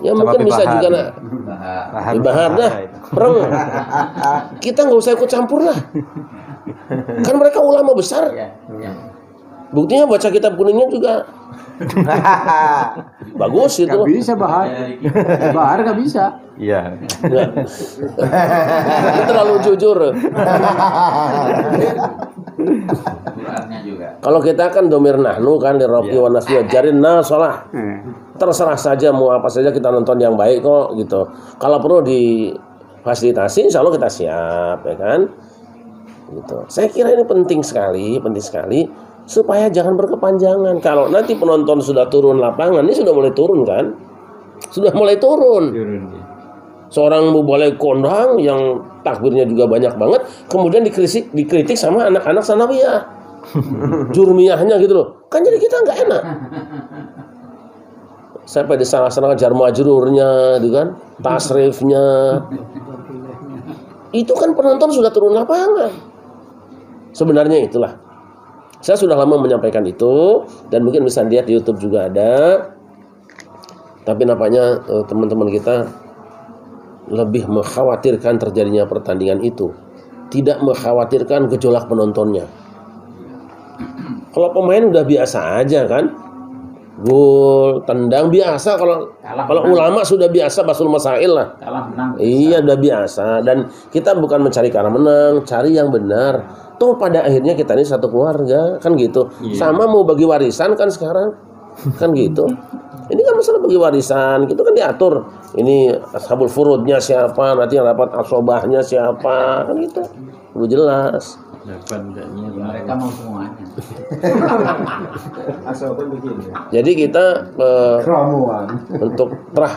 ya sama mungkin bisa juga nak Habib Bahar dah perang. Kita nggak usah ikut campur lah, kan mereka ulama besar. Buktinya baca kitab kuningnya juga bagus itu. Gak bisa Bahar. Bahar gak bisa. Iya. Terlalu jujur. Kalau kita kan domir nahnu kan lirofi wa nasbi jarin nasalah. Terserah saja mau apa saja, kita nonton yang baik kok gitu. Kalau perlu difasilitasi, insya Allah kita siap, ya kan? Gitu. Saya kira ini penting sekali supaya jangan berkepanjangan. Kalau nanti penonton sudah turun lapangan, ini sudah mulai turun kan? Sudah mulai turun. Seorang mubalek kondang yang takbirnya juga banyak banget, kemudian dikritik sama anak-anak sanawiyah, jurmiyahnya gitu loh. Kan jadi kita nggak enak. Sampai disalah-salahkan jar majrurnya, gitu kan, tasrifnya. Itu kan penonton sudah turun lapangan. Sebenarnya itulah. Saya sudah lama menyampaikan itu dan mungkin bisa lihat di YouTube juga ada. Tapi nampaknya teman-teman kita lebih mengkhawatirkan terjadinya pertandingan itu, tidak mengkhawatirkan gejolak penontonnya. Kalau pemain udah biasa aja kan, gol, tendang biasa. Kalau ulama sudah biasa basul masail lah. Iya udah biasa. Dan kita bukan mencari kalah menang, cari yang benar. Toh pada akhirnya kita ini satu keluarga kan gitu. Sama mau bagi warisan kan sekarang kan gitu. Ini kan masalah bagi warisan, gitu kan diatur. Ini ashabul furudnya siapa, nanti yang dapat asobahnya siapa, kan gitu. Udah jelas. Mereka mau semuanya. Jadi kita untuk Trah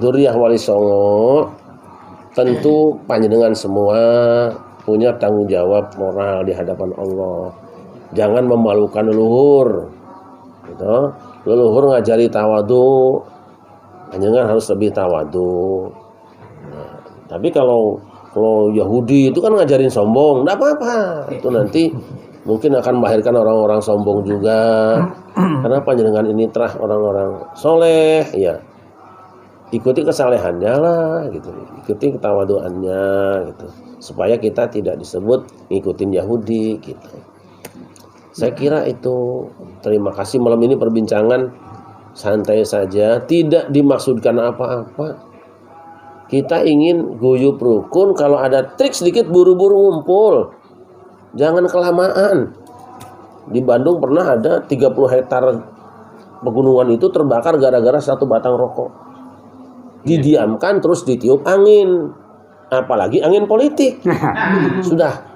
Duriyah Wali Songo tentu panjenengan semua punya tanggung jawab moral di hadapan Allah. jangan memalukan leluhur. Gitu. Leluhur ngajari tawadu, panjenengan harus lebih tawadu. Nah, tapi kalau Yahudi itu kan ngajarin sombong, enggak apa-apa. Itu nanti mungkin akan melahirkan orang-orang sombong juga. Karena panjenengan ini terah orang-orang soleh, ya. Ikuti kesalehannya lah, gitu. Ikuti ketawaduannya, gitu. Supaya kita tidak disebut ngikutin Yahudi, gitu. Saya kira itu. Terima kasih, malam ini perbincangan santai saja, tidak dimaksudkan apa-apa. Kita ingin guyup rukun, kalau ada trik sedikit buru-buru ngumpul. Jangan kelamaan. Di Bandung pernah ada 30 hektar pegunungan itu terbakar gara-gara satu batang rokok. Didiamkan terus ditiup angin. Apalagi angin politik. Sudah.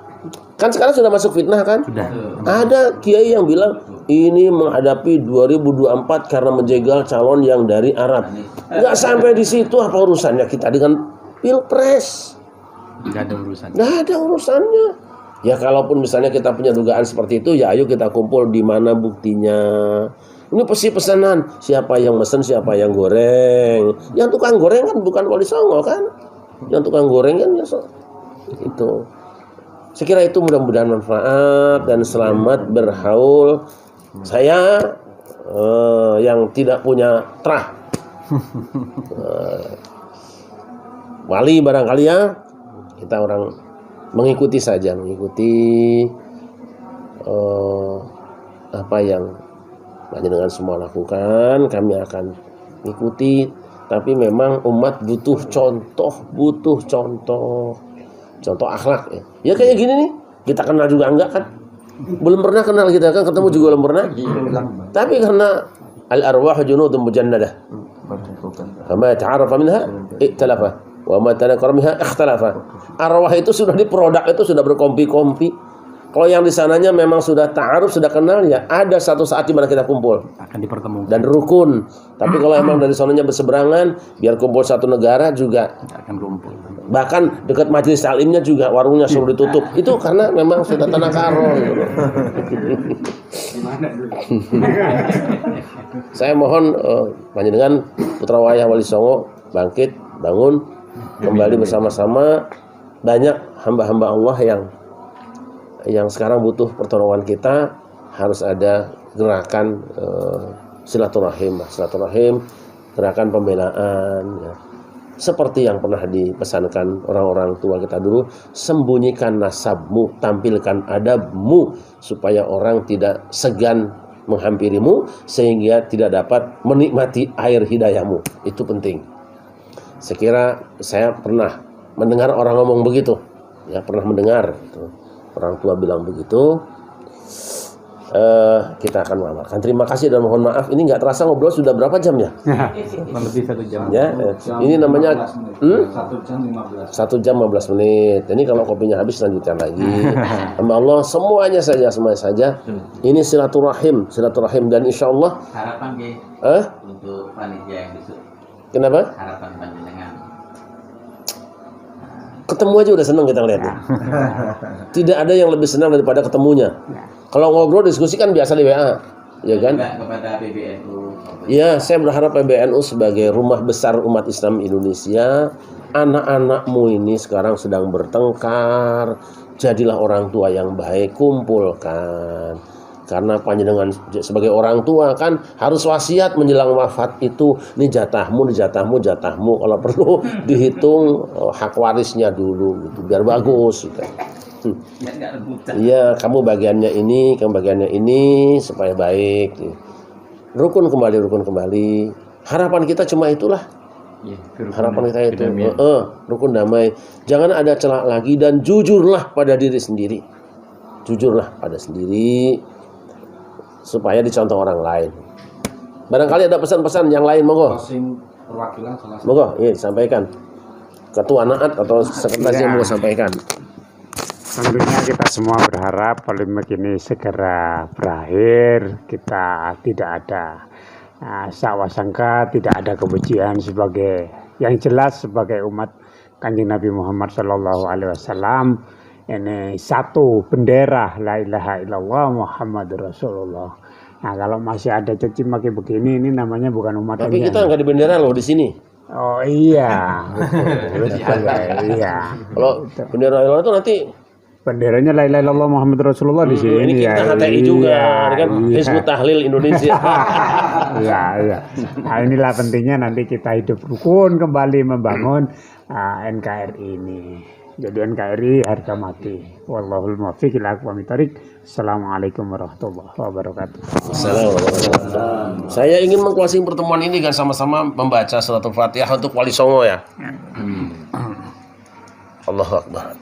Kan sekarang sudah masuk fitnah kan? Sudah. Ada kiai yang bilang ini menghadapi 2024 karena menjegal calon yang dari Arab. Nggak sampai di situ, apa urusannya kita dengan pilpres? Nggak ada urusannya. Nggak ada urusannya. Ya kalaupun misalnya kita punya dugaan seperti itu, ya ayo kita kumpul di mana buktinya. Ini pasti pesanan. Siapa yang mesen, siapa yang goreng. Yang tukang goreng kan bukan Wali Songo kan? Yang tukang goreng kan ya itu. Saya kira itu mudah-mudahan manfaat dan selamat berhaul. Saya yang tidak punya terah wali barangkali ya, kita orang mengikuti saja, mengikuti apa yang panjenengan semua lakukan, kami akan ikuti. Tapi memang umat butuh contoh akhlak ya. Ya kayak gini nih, kita kenal juga enggak kan? Belum pernah kenal kita kan, ketemu juga belum pernah. Tapi karena al-arwah junudun mujannadah. Kama ta'arafa minha iktalafa wa ma tanakara minha ikhtalafa. Arwah itu sudah diproduk, itu sudah berkompi-kompi. Kalau yang di sananya memang sudah ta'aruf, sudah kenal, ya ada satu saat di mana kita kumpul akan dipertemukan dan rukun. Tapi kalau emang dari sananya berseberangan, biar kumpul satu negara juga akan kumpul. Bahkan dekat majelis taklimnya juga warungnya suruh ditutup. Itu karena memang sudah tanah karo. Saya mohon panjenengan putra wayah Wali Songo bangkit, bangun, kembali bersama-sama. Banyak hamba-hamba Allah yang sekarang butuh pertolongan kita. Harus ada gerakan silaturahim, gerakan pembelaan ya. Seperti yang pernah dipesankan orang-orang tua kita dulu, sembunyikan nasabmu, tampilkan adabmu, supaya orang tidak segan menghampirimu, sehingga tidak dapat menikmati air hidayahmu. Itu penting. Saya kira saya pernah mendengar orang ngomong begitu, ya pernah mendengar orang tua bilang begitu. Kita akan mengamalkan. Terima kasih dan mohon maaf, ini nggak terasa ngobrol sudah berapa jam ya? Lebih 1 jam. Ya, ini namanya 1 jam 15 menit. Ini kalau kopinya habis lanjutkan lagi. Sama Allah semuanya saja. Ini silaturahim dan insya Allah. Harapan untuk panitia yang besok. Kenapa? Harapan panjenengan. Ketemu aja udah senang kita ngeliatnya. Tidak ada yang lebih senang daripada ketemunya. Kalau ngobrol diskusi kan biasa di WA, ya kan? Kepada PBNU. Ya, saya berharap PBNU sebagai rumah besar umat Islam Indonesia, anak-anakmu ini sekarang sedang bertengkar, jadilah orang tua yang baik, kumpulkan. Karena panjenengan sebagai orang tua kan harus wasiat menjelang wafat itu, ini jatahmu. Kalau perlu dihitung hak warisnya dulu gitu, biar bagus gitu. Iya, kamu bagiannya ini supaya baik. Rukun kembali. Harapan kita cuma itulah. Harapan kita itu. Rukun damai. Jangan ada celak lagi dan jujurlah pada diri sendiri. Supaya dicontoh orang lain. Barangkali ada pesan-pesan yang lain, monggo. Monggo, iya disampaikan. Ketua Naat atau sekretaris yang mau sampaikan. Tentunya kita semua berharap polemik ini segera berakhir. Kita tidak ada sangka, tidak ada kebencian, sebagai yang jelas sebagai umat Kanjeng Nabi Muhammad SAW ini satu bendera la ilaha illallah Muhammadur Rasulullah. Nah, kalau masih ada caci maki begini, ini namanya bukan umat Tapi ini. kita nggak di bendera loh di sini. Oh iya, betul, iya. Kalau bendera Allah itu nanti Benderanya la ilaha illallah Muhammadur Rasulullah di sini. ini kita ya. HTI juga, Iya, kan Hizbut Tahlil Indonesia. Iya, iya. Nah, inilah pentingnya nanti kita hidup rukun kembali membangun NKRI ini. Jadi NKRI harga mati. Wallahul muwaffiq ila aqwamit thoriq. Assalamualaikum warahmatullahi wabarakatuh. Assalamualaikum. Saya ingin meng-closing pertemuan ini dengan sama-sama membaca suratul Fatihah untuk Wali Songo ya. Allahu Akbar.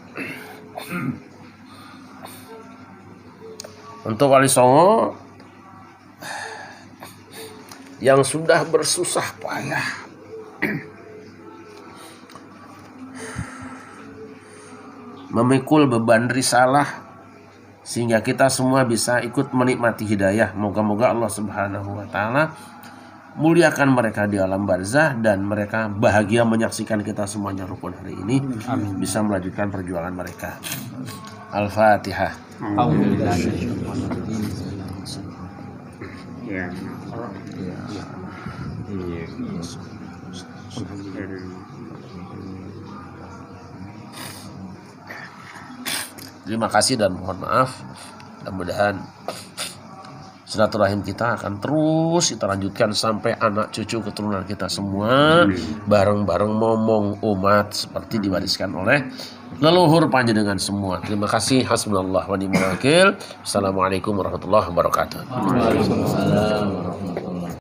Untuk Wali Songo yang sudah bersusah payah memikul beban risalah sehingga kita semua bisa ikut menikmati hidayah. Moga-moga Allah Subhanahu wa taala muliakan mereka di alam barzah dan mereka bahagia menyaksikan kita semuanya rukun hari ini. Amin. Bisa melanjutkan perjuangan mereka. Al-Fatihah. Ya. Terima kasih dan mohon maaf. Mudah-mudahan silaturahim kita akan terus kita lanjutkan sampai anak cucu keturunan kita semua bareng-bareng ngomong umat seperti diwariskan oleh leluhur panjenengan semua. Terima kasih. Hasbunallah wa ni'mal wakil. Assalamualaikum warahmatullahi wabarakatuh. Waalaikumsalam warahmatullahi wabarakatuh.